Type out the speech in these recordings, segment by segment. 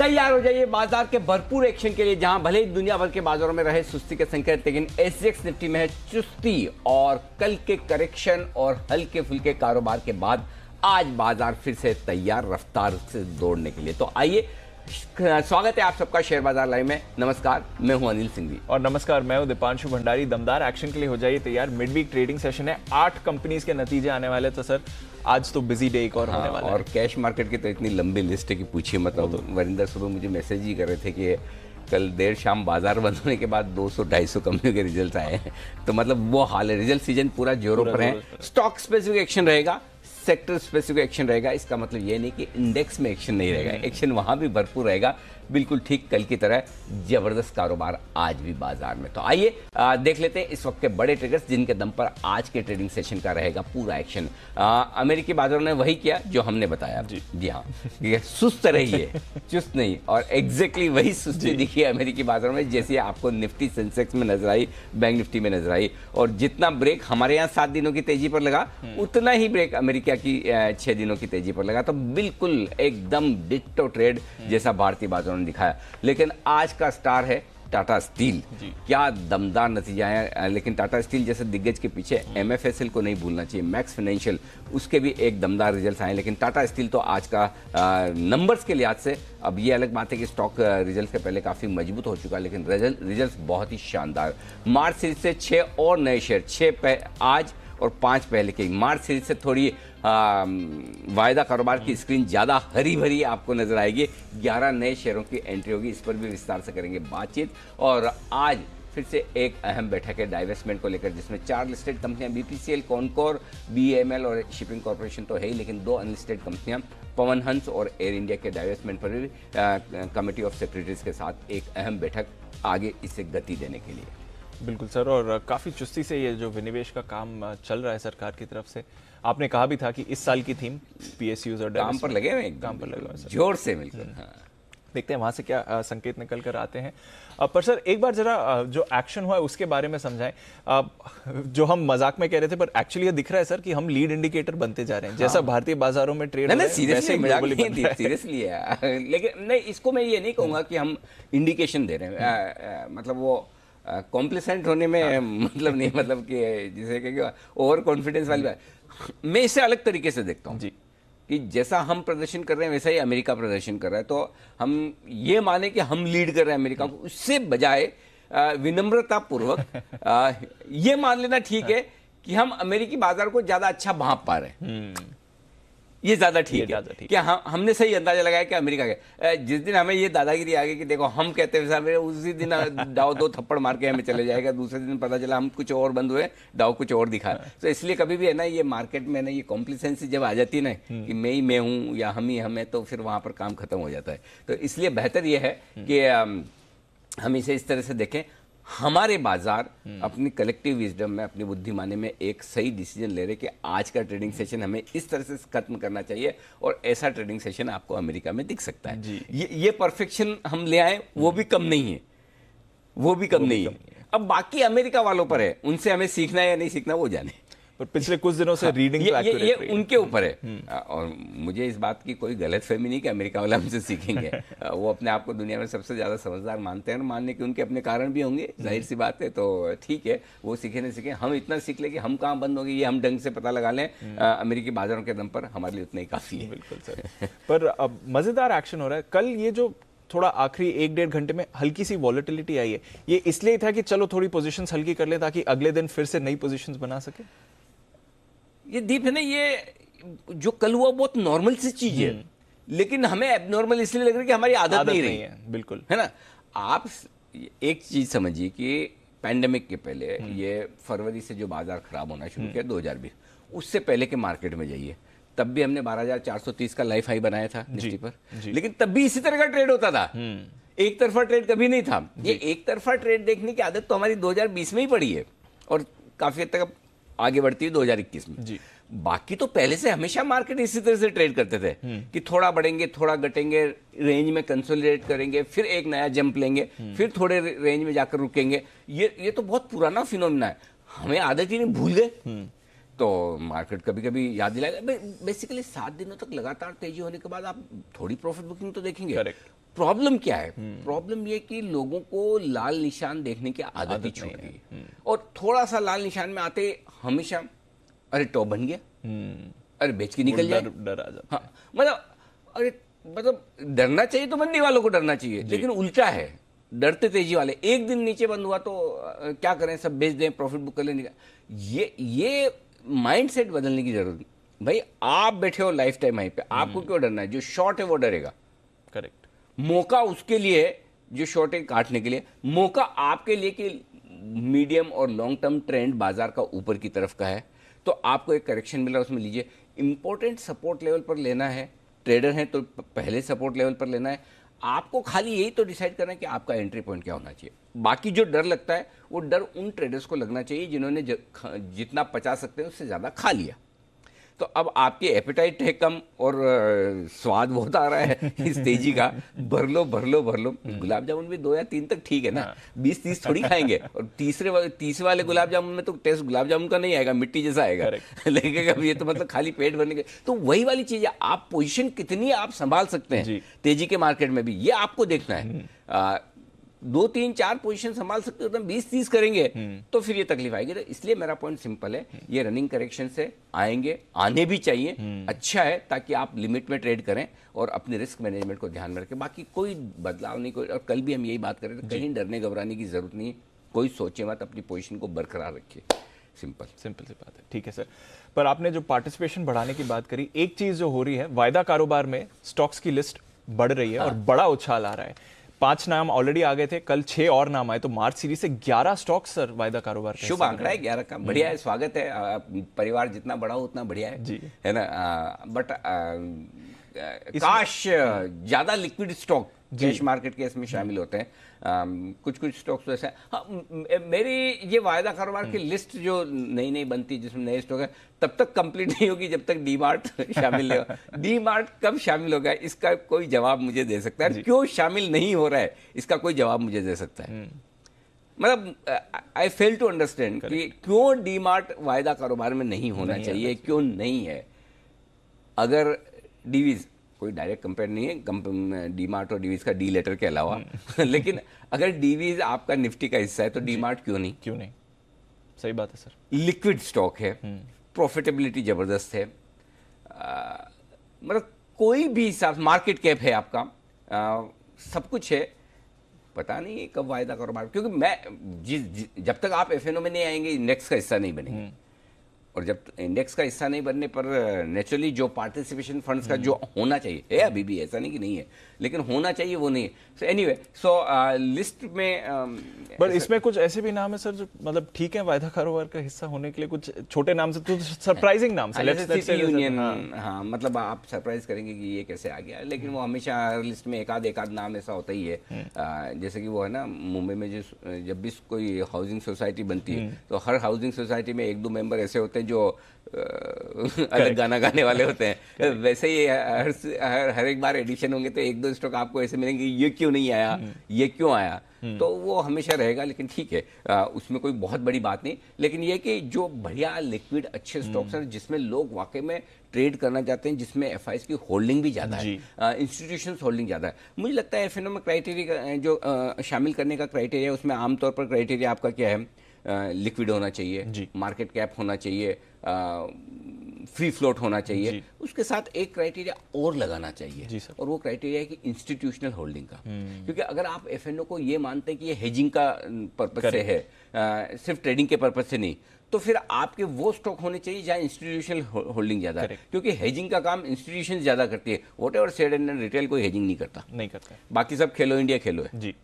तैयार हो जाइए बाजार के भरपूर एक्शन के लिए, जहां भले ही दुनिया भर के बाजारों में रहे सुस्ती के संकेत, लेकिन एसजीएक्स निफ्टी में है चुस्ती। और कल के करेक्शन और हल्के फुल्के कारोबार के बाद आज बाजार फिर से तैयार रफ्तार से दौड़ने के लिए। तो आइए, स्वागत है आप सबका शेयर बाजार लाइव में। नमस्कार, मैं हूं अनिल सिंघवी। और नमस्कार, मैं हूं दीपांशु भंडारी। दमदार एक्शन के लिए हो जाइए तैयार। मिड वीक ट्रेडिंग सेशन है, 8 कंपनीज के नतीजे आने वाले। तो सर आज तो बिजी डे एक और होने वाला है। और कैश मार्केट की तो इतनी लंबी लिस्ट है कि पूछिए मत। वरिंदर सुबह मुझे मैसेज ही कर रहे थे कि कल देर शाम बाजार बंद होने के बाद 200-250 कंपनियों के रिजल्ट आए हैं। तो मतलब वो हाल है, रिजल्ट सीजन पूरा जोरों पर है। स्टॉक स्पेसिफिक एक्शन रहेगा, सेक्टर स्पेसिफिक एक्शन रहेगा। इसका मतलब ये नहीं कि इंडेक्स में एक्शन नहीं रहेगा, एक्शन वहां भी भरपूर रहेगा, बिल्कुल ठीक कल की तरह। जबरदस्त कारोबार आज भी बाजार में। तो आइए देख लेते हैं इस वक्त के बड़े ट्रिगर्स जिनके दम पर आज के ट्रेडिंग सेशन का रहेगा पूरा एक्शन। अमेरिकी बाजारों ने वही किया जो हमने बताया। जी हाँ, सुस्त रहिए, चुस्त नहीं। और एग्जैक्टली वही सुस्ती दिखी है अमेरिकी बाजारों में, जैसे आपको निफ्टी सेंसेक्स में नजर आई, बैंक निफ्टी में नजर आई। और जितना ब्रेक हमारे यहाँ 7 दिनों की तेजी पर लगा, उतना ही ब्रेक अमेरिका की 6 दिनों की तेजी पर लगा। तो बिल्कुल एकदम डिट्टो ट्रेड जैसा भारतीय बाजारों ने दिखाया। लेकिन आज का स्टार है टाटा स्टील। क्या दमदार नतीजा है। लेकिन टाटा स्टील जैसे दिग्गज के पीछे एमएफएसएल को नहीं भूलना चाहिए, मैक्स फाइनेंशियल, उसके भी एक दमदार रिजल्ट्स आए। लेकिन टाटा स्टील तो आज का नंबर्स के लिहाज से, अब ये अलग बात है कि स्टॉक रिजल्ट से पहले काफी मजबूत हो चुका, लेकिन रिजल्ट्स बहुत ही शानदार। मार्च सीरीज से 6 और नए शेयर, 6 आज और 5 पहले के। मार्च सीरीज से थोड़ी वायदा कारोबार की स्क्रीन ज़्यादा हरी भरी आपको नजर आएगी। 11 नए शेयरों की एंट्री होगी, इस पर भी विस्तार से करेंगे बातचीत। और आज फिर से एक अहम बैठक है डाइवेस्टमेंट को लेकर, जिसमें 4 लिस्टेड कंपनियां, बीपीसीएल, कॉनकोर, बीएमएल और शिपिंग कॉर्पोरेशन तो है ही, लेकिन 2 अनलिस्टेड कंपनियां पवन हंस और एयर इंडिया के डाइवेस्टमेंट पर भी कमेटी ऑफ सेक्रेटरीज के साथ एक अहम बैठक आगे इसे गति देने के लिए। बिल्कुल सर, और काफ़ी चुस्ती से ये जो विनिवेश का काम चल रहा है सरकार की तरफ से। आपने कहा भी था कि इस साल की थीम पीएसयूज और काम पर लगे हुए, काम पर लगे हुए जोर से मिलकर। देखते हैं वहां से क्या संकेत निकल कर आते हैं। पर सर एक बार जरा जो एक्शन हुआ है उसके बारे में समझाएं। जो हम मजाक में कह रहे थे, पर एक्चुअली ये दिख रहा है सर कि हम लीड इंडिकेटर बनते जा रहे हैं। जैसा भारतीय बाजारों में ट्रेड सीरियसली है। लेकिन नहीं, इसको मैं ये नहीं कहूंगा कि हम इंडिकेशन दे रहे हैं। मतलब वो कॉम्प्लिसेंट होने में मतलब नहीं, मतलब कि जिसे कहेंगे ओवर कॉन्फिडेंस वाली बात। मैं इसे अलग तरीके से देखता हूँ कि जैसा हम प्रदर्शन कर रहे हैं वैसा ही अमेरिका प्रदर्शन कर रहा है। तो हम ये माने कि हम लीड कर रहे हैं अमेरिका को, उससे बजाय विनम्रता पूर्वक ये मान लेना ठीक है कि हम अमेरिकी बाजार को ज्यादा अच्छा भांप पा रहे हैं। ये ज्यादा ठीक है कि हमने सही अंदाजा लगाया कि अमेरिका के जिस दिन हमें ये दादागिरी आ गई कि देखो हम कहते हैं उसी दिन डाउ 2 थप्पड़ मार के हमें चले जाएगा, दूसरे दिन पता चला हम कुछ और बंद हुए, डाउ कुछ और दिखा। तो इसलिए कभी भी है ना, ये मार्केट में ना ये कॉम्प्लिसेंसी जब आ जाती है ना कि मैं ही मैं हूं या हम ही हम है, तो फिर वहां पर काम खत्म हो जाता है। तो इसलिए बेहतर ये है कि हम इसे इस तरह से देखें। हमारे बाजार अपनी कलेक्टिव विजडम में, अपनी बुद्धिमानी में एक सही डिसीजन ले रहे कि आज का ट्रेडिंग सेशन हमें इस तरह से खत्म करना चाहिए, और ऐसा ट्रेडिंग सेशन आपको अमेरिका में दिख सकता है। ये परफेक्शन हम ले आए, वो भी कम नहीं है, वो भी कम नहीं है। अब बाकी अमेरिका वालों पर है, उनसे हमें सीखना है या नहीं सीखना वो जाने। पर पिछले कुछ दिनों से रीडिंग ये उनके ऊपर है। और मुझे इस बात की कोई गलतफहमी नहीं कि अमेरिका वाले हमसे सीखेंगे। वो अपने आप को दुनिया में सबसे ज्यादा समझदार मानते हैं, मानने के उनके अपने कारण भी होंगे, जाहिर सी बात है। तो ठीक है, वो सीखे नहीं सीखे, हम इतना सीख ले कि हम कहाँ बंद होंगे ये हम ढंग से पता लगा लें अमेरिकी बाजारों के दम पर, हमारे लिए उतना ही काफी है। बिल्कुल सर। पर अब मजेदार एक्शन हो रहा है। कल ये जो थोड़ा आखिरी 1-1.5 घंटे में हल्की सी वॉलेटिलिटी आई है, ये इसलिए था कि चलो थोड़ी पोजीशंस हल्की कर ले ताकि अगले दिन फिर से नई पोजीशंस बना सके। ये दीप है ना, ये जो कल हुआ बहुत नॉर्मल सी चीज है, लेकिन हमें एबनॉर्मल इसलिए लग रहा है कि हमारी आदत नहीं रही है। बिल्कुल है ना। आप एक चीज समझिए कि पैंडेमिक के पहले ये फरवरी से जो बाजार खराब होना शुरू किया 2020, उससे पहले के मार्केट में जाइए, तब भी हमने 12,430 का लाइफ हाई बनाया था निफ्टी पर, लेकिन तब भी इसी तरह का ट्रेड होता था। एक तरफा ट्रेड कभी नहीं था। ये एक तरफा ट्रेड देखने की आदत तो हमारी 2020 में ही पड़ी है, और काफी हद तक आगे बढ़ती है 2021 में जी। बाकी तो पहले से हमेशा मार्केट इसी तरह से ट्रेड करते थे कि थोड़ा बढ़ेंगे, थोड़ा घटेंगे, रेंज में कंसोलिडेट करेंगे, फिर एक नया जंप लेंगे, फिर थोड़े रेंज में जाकर रुकेंगे। ये तो बहुत पुराना फिनोमेना है, हमें आदत ही नहीं, भूल गए तो मार्केट कभी कभी याद दिलाएगा। बेसिकली 7 दिनों तक लगातार तेजी होने के बाद आप थोड़ी प्रॉफिट बुकिंग तो देखेंगे। Correct. प्रॉब्लम क्या है? प्रॉब्लम ये कि लोगों को लाल निशान देखने की आदत ही छूट गई है, और थोड़ा सा लाल निशान में आते हमेशा अरे टॉप बन गया, अरे बेच के निकल जाए, डर आ जाता हाँ, मतलब डरना चाहिए तो मंदी वालों को डरना चाहिए, लेकिन उल्टा है, डरते तेजी वाले। एक दिन नीचे बंद हुआ तो क्या करें, सब बेच दें, प्रॉफिट बुक कर लेने का। ये माइंडसेट बदलने की जरूरत है। भाई आप बैठे हो लाइफ टाइम हाई पे, आपको क्यों डरना है? जो शॉर्ट है वो डरेगा। करेक्ट। मौका उसके लिए है जो शॉर्ट है काटने के लिए, मौका आपके लिए कि मीडियम और लॉन्ग टर्म ट्रेंड बाजार का ऊपर की तरफ का है, तो आपको एक करेक्शन मिला, उसमें लीजिए। इंपॉर्टेंट सपोर्ट लेवल पर लेना है, ट्रेडर हैं तो पहले सपोर्ट लेवल पर लेना है। आपको खाली यही तो डिसाइड करना है कि आपका एंट्री पॉइंट क्या होना चाहिए। बाकी जो डर लगता है वो डर उन ट्रेडर्स को लगना चाहिए जिन्होंने जितना पचा सकते हैं उससे ज़्यादा खा लिया। तो अब आपकी एपेटाइट है कम और स्वाद बहुत आ रहा है इस तेजी का, भर लो भर लो भर लो। गुलाब जामुन भी 2 या 3 तक ठीक है ना, 20-30 थोड़ी खाएंगे। और तीसरे वाले गुलाब जामुन में तो टेस्ट गुलाब जामुन का नहीं आएगा, मिट्टी जैसा आएगा लगेगा। ये तो मतलब खाली पेट भरने के। तो वही वाली चीज है, आप पोजीशन कितनी आप संभाल सकते हैं तेजी के मार्केट में भी, ये आपको देखना है। 2, 3, 4 पोजीशन संभाल सकते हो, तो 20-30 करेंगे तो फिर ये तकलीफ आएगी। तो इसलिए मेरा पॉइंट सिंपल है, ये रनिंग करेक्शन से आएंगे, आने भी चाहिए, अच्छा है, ताकि आप लिमिट में ट्रेड करें और अपने रिस्क मैनेजमेंट को ध्यान में रखें। बाकी कोई बदलाव नहीं, कोई। और कल भी हम यही बात कर रहे थे, कहीं डरने घबराने की जरूरत नहीं है, कोई सोचे मत, अपनी पोजीशन को बरकरार रखिए। सिंपल सी बात है। ठीक है सर, पर आपने जो पार्टिसिपेशन बढ़ाने की बात करी, एक चीज जो हो रही है, वायदा कारोबार में स्टॉक्स की लिस्ट बढ़ रही है और बड़ा उछाल आ रहा है। 5 नाम ऑलरेडी आ गए थे, कल 6 और नाम आए, तो मार्च सीरीज से 11 स्टॉक सर वायदा कारोबार का। शुभ आंकड़ा है 11 का, बढ़िया है, स्वागत है। परिवार जितना बड़ा हो उतना बढ़िया है, है ना। बट काश ज्यादा लिक्विड स्टॉक कैश मार्केट के इसमें शामिल होते हैं। कुछ स्टॉक्स तो ऐसे। हाँ, मेरी ये वायदा कारोबार की लिस्ट जो नई बनती जिसमें नए स्टॉक है, तब तक कंप्लीट नहीं होगी जब तक डीमार्ट शामिल नहीं होगा। डीमार्ट कब शामिल होगा इसका कोई जवाब मुझे दे सकता है, क्यों शामिल नहीं हो रहा है इसका कोई जवाब मुझे दे सकता है। मतलब आई फेल टू अंडरस्टैंड कि क्यों डीमार्ट वायदा कारोबार में नहीं होना चाहिए, क्यों नहीं है। अगर डीवीज, कोई डायरेक्ट कंपेयर नहीं है डीमार्ट और डीवीज का, डी लेटर के अलावा लेकिन अगर डीवीज आपका निफ्टी का हिस्सा है तो डीमार्ट क्यों नहीं? सही बात है सर। लिक्विड स्टॉक है, प्रॉफिटेबिलिटी जबरदस्त है, मतलब कोई भी हिसाब, मार्केट कैप है आपका, सब कुछ है। पता नहीं कब वायदा कारोबार, क्योंकि मैं जब तक आप एफएनओ में नहीं आएंगे इंडेक्स का हिस्सा नहीं बनेंगे, और जब इंडेक्स का हिस्सा नहीं बनने पर नेचुरली जो पार्टिसिपेशन फंड्स का जो होना चाहिए है, अभी भी ऐसा नहीं कि नहीं है, लेकिन होना चाहिए वो नहीं है। सो एनीवे, सो लिस्ट में पर इसमें कुछ ऐसे भी नाम है सर जो मतलब ठीक है वायदा कारोबार का हिस्सा होने के लिए, कुछ छोटे नाम से तो सरप्राइजिंग नाम से, लेट्स से यूनियन। हाँ, मतलब आप सरप्राइज करेंगे कि ये कैसे आ गया, लेकिन वो हमेशा हर लिस्ट में एक आध नाम ऐसा होता ही है। जैसे कि वो है ना, मुंबई में जब भी कोई हाउसिंग सोसाइटी बनती है तो हर हाउसिंग सोसाइटी में 1-2 मेंबर ऐसे होते हैं जो अलग गाना गाने वाले होते हैं। वैसे ही हर एक बार एडिशन होंगे तो 1-2 स्टॉक आपको ऐसे मिलेंगे, ये क्यों नहीं आया, ये क्यों आया, तो वो हमेशा रहेगा। लेकिन ठीक है, उसमें कोई बहुत बड़ी बात नहीं। लेकिन ये कि जो बढ़िया लिक्विड अच्छे स्टॉक्स हैं जिसमें लोग वाकई में ट्रेड करना चाहते हैं, जिसमें एफआईज की होल्डिंग भी ज़्यादा है, इंस्टीट्यूशंस होल्डिंग ज़्यादा है, मुझे लगता है एफएनओ में क्राइटेरिया जो शामिल करने का क्राइटेरिया, उसमें आमतौर पर क्राइटेरिया आपका क्या है, लिक्विड होना चाहिए, मार्केट कैप होना चाहिए, फ्री फ्लोट होना चाहिए, उसके साथ एक क्राइटेरिया और लगाना चाहिए, और वो क्राइटेरिया है कि इंस्टीट्यूशनल होल्डिंग का। क्योंकि अगर आप एफएनओ को ये मानते हैं कि ये हेजिंग का पर्पज से है, सिर्फ ट्रेडिंग के पर्पज से नहीं, तो फिर आपके वो स्टॉक होने चाहिए जहां इंस्टीट्यूशनल होल्डिंग ज्यादा है, क्योंकि हेजिंग का काम इंस्टीट्यूशन ज्यादा करती है। What ever said and retail कोई हेजिंग नहीं करता। बाकी सब खेलो इंडिया खेलो है जी,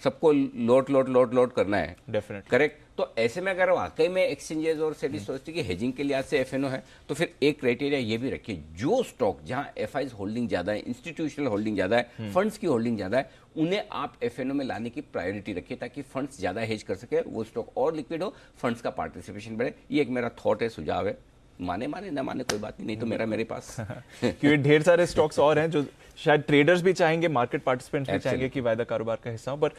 सबको लोट करना है, डेफिनेटली करेक्ट। तो ऐसे में अगर वाकई में एक्सचेंजेस और सेबी सोचती कि हेजिंग के लिहाज से एफएनओ है, तो फिर एक क्राइटेरिया ये भी रखिए, जो स्टॉक जहां एफआईज होल्डिंग ज्यादा है, इंस्टीट्यूशनल होल्डिंग ज्यादा है, फंड्स की होल्डिंग ज्यादा है, उन्हें आप एफएनओ में लाने की प्रायोरिटी रखिए, ताकि फंड्स ज्यादा हेज कर सके, वो स्टॉक और लिक्विड हो, फंड्स का पार्टिसिपेशन बढ़े। ये एक मेरा थॉट है, सुझाव है, माने ना माने कोई बात नहीं तो मेरे पास क्योंकि ढेर सारे स्टॉक्स और हैं जो शायद ट्रेडर्स भी चाहेंगे, मार्केट पार्टिसिपेंट्स भी चाहेंगे कि वायदा कारोबार का हिस्सा हो। पर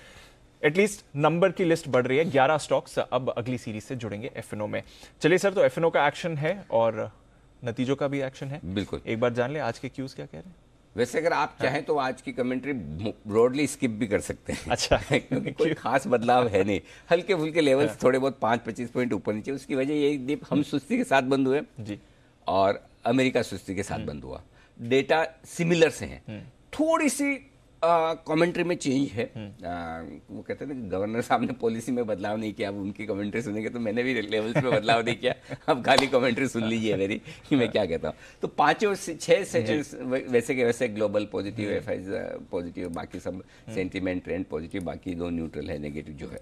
एटलीस्ट नंबर की लिस्ट बढ़ रही है। 11 स्टॉक्स अब अगली सीरीज से जुड़ेंगे एफएनओ में। चलिए सर, तो एफएनओ का एक्शन है और नतीजों का भी एक्शन है। बिल्कुल। एक बार जान ले आज के क्यूज क्या कह रहे हैं। वैसे अगर आप चाहें तो आज की कमेंट्री ब्रॉडली स्किप भी कर सकते हैं। अच्छा। क्योंकि कोई खास बदलाव है नहीं, हल्के फुल्के लेवल्स थोड़े बहुत 5-25 पॉइंट ऊपर नीचे। उसकी वजह यही दीप, हम सुस्ती के साथ बंद हुए जी, और अमेरिका सुस्ती के साथ बंद हुआ। डेटा सिमिलर से हैं, थोड़ी सी कमेंट्री में चेंज है। वो कहते हैं ना कि गवर्नर साहब ने पॉलिसी में बदलाव नहीं किया, अब उनकी कमेंट्री सुनेंगे तो मैंने भी लेवल्स में बदलाव नहीं किया। अब खाली कमेंट्री सुन लीजिए मेरी कि मैं क्या कहता हूँ। तो 5 और 6 से वैसे के वैसे ग्लोबल पॉजिटिव, एफआईज पॉजिटिव, बाकी सब सेंटीमेंट ट्रेंड पॉजिटिव, बाकी 2 न्यूट्रल है, नेगेटिव जो है।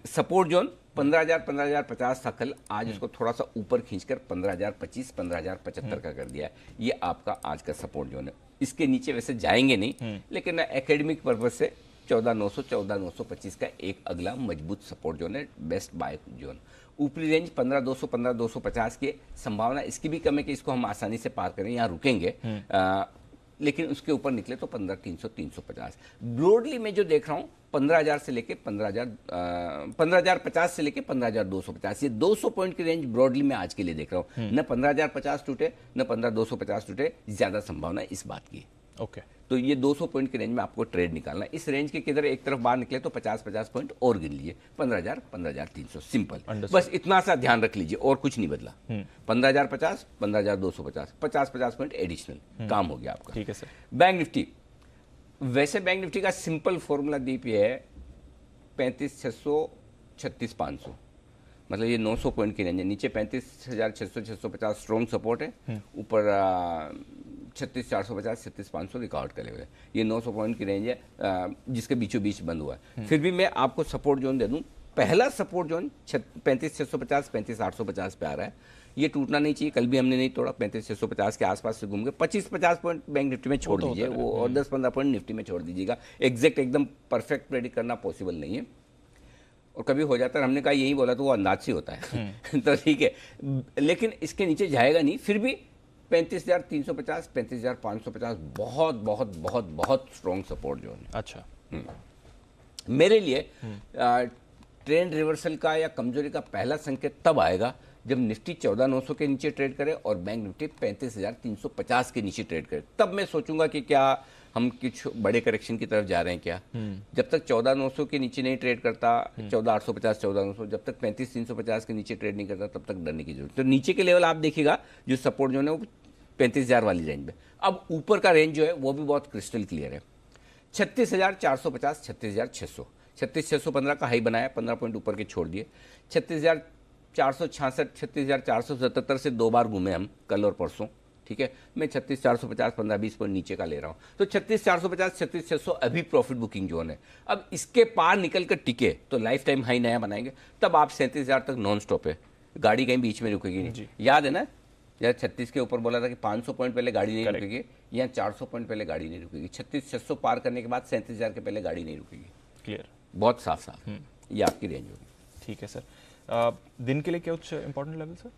सपोर्ट जोन 15,050 था कल, आज उसको थोड़ा सा ऊपर खींचकर 15,025, 15,075 का कर दिया है। ये आपका आज का सपोर्ट जोन है। इसके नीचे वैसे जाएंगे नहीं, लेकिन एकेडमिक पर्पज से 14,900, 14,925 का एक अगला मजबूत सपोर्ट जोन है, बेस्ट बाय जोन। ऊपरी रेंज 15,200, 15,250 की संभावना इसकी भी कम है कि इसको हम आसानी से पार करें, यहाँ रुकेंगे। लेकिन उसके ऊपर निकले तो 15,300, 350। ब्रॉडली मैं जो देख रहा हूँ 15,000 से लेके 15,050 से लेके 15,250, ये 200 पॉइंट की रेंज ब्रॉडली मैं आज के लिए देख रहा हूँ। न 15,050 टूटे, न 15,250 टूटे, ज्यादा संभावना इस बात की। ओके। तो ये 200 पॉइंट की रेंज में आपको ट्रेड निकालना है। इस रेंज के किधर एक तरफ बाहर निकले तो 50-50 पॉइंट और गिन लीजिए, 15,000, 15,300, सिंपल। बस इतना सा ध्यान रख लीजिए और कुछ नहीं बदला। 15,050, 15,250, 50-50 पॉइंट एडिशनल काम हो गया आपका। ठीक है सर। बैंक निफ्टी, वैसे बैंक निफ्टी का सिंपल फॉर्मूला दीप ये है 35,600, 36,500, मतलब ये 900 पॉइंट की रेंज है। नीचे 35,600, 650 स्ट्रॉन्ग सपोर्ट है, ऊपर 36,450, 36,500 रिकॉर्ड का लेवल है। ये 900 पॉइंट की रेंज है जिसके बीचों बीच बंद हुआ है। फिर भी मैं आपको सपोर्ट जोन दे दूं, पहला सपोर्ट जोन 35,650, 35,850 पे आ रहा है। ये टूटना नहीं चाहिए, कल भी हमने नहीं तोड़ा, 35,650 के आसपास से घूम के 25-50 पॉइंट बैंक निफ्टी में छोड़ दीजिए, वो और 10-15 पॉइंट निफ्टी में छोड़ दीजिएगा। एग्जैक्ट एकदम परफेक्ट प्रेडिक्ट करना पॉसिबल नहीं है, और कभी हो जाता है, हमने कहा यही बोला तो वो अंदाज से होता है। तो ठीक है, लेकिन इसके नीचे जाएगा नहीं। फिर भी 35,350, 35,550 बहुत बहुत बहुत बहुत स्ट्रॉन्ग सपोर्ट जोन है। अच्छा। मेरे लिए ट्रेंड रिवर्सल का या कमजोरी का पहला संकेत तब आएगा जब निफ्टी 14,900 के नीचे ट्रेड करे और बैंक निफ्टी 35,350 के नीचे ट्रेड करे। तब मैं सोचूंगा कि क्या हम कुछ बड़े करेक्शन की तरफ जा रहे हैं क्या। जब तक 14,900 के नीचे नहीं ट्रेड करता, 14,850, 14,900, जब तक 35,350 के नीचे ट्रेड नहीं करता, तब तक डरने की जरूरत। तो नीचे के लेवल आप देखिएगा जो सपोर्ट जो है वो 35,000 वाली रेंज में। अब ऊपर का रेंज जो है वो भी बहुत क्रिस्टल क्लियर है, 36,450, 36,600, 36,615 का हाई बनाया, 15 पॉइंट ऊपर के छोड़ दिए। 36,466, 36,477 से 2 बार घूमे हम कल और परसों, ठीक है। मैं 36,450, 15-20 पॉइंट नीचे का ले रहा हूं। तो 36,450, 36,600 अभी प्रॉफिट बुकिंग जोन है। अब इसके पार निकल कर टिके तो लाइफ टाइम हाई नया बनाएंगे, तब आप 37,000 तक नॉन स्टॉप है, गाड़ी कहीं बीच में रुकेगी नहीं। याद है ना, या 36 के ऊपर बोला था कि 500 पॉइंट पहले गाड़ी नहीं रुकेगी, या 400 पॉइंट पहले गाड़ी नहीं रुकेगी। 36,600 पार करने के बाद 37,000 के पहले गाड़ी नहीं रुकेगी। क्लियर, बहुत साफ साफ ये आपकी रेंज होगी। ठीक है सर। दिन के लिए क्या कुछ इंपॉर्टेंट लेवल सर?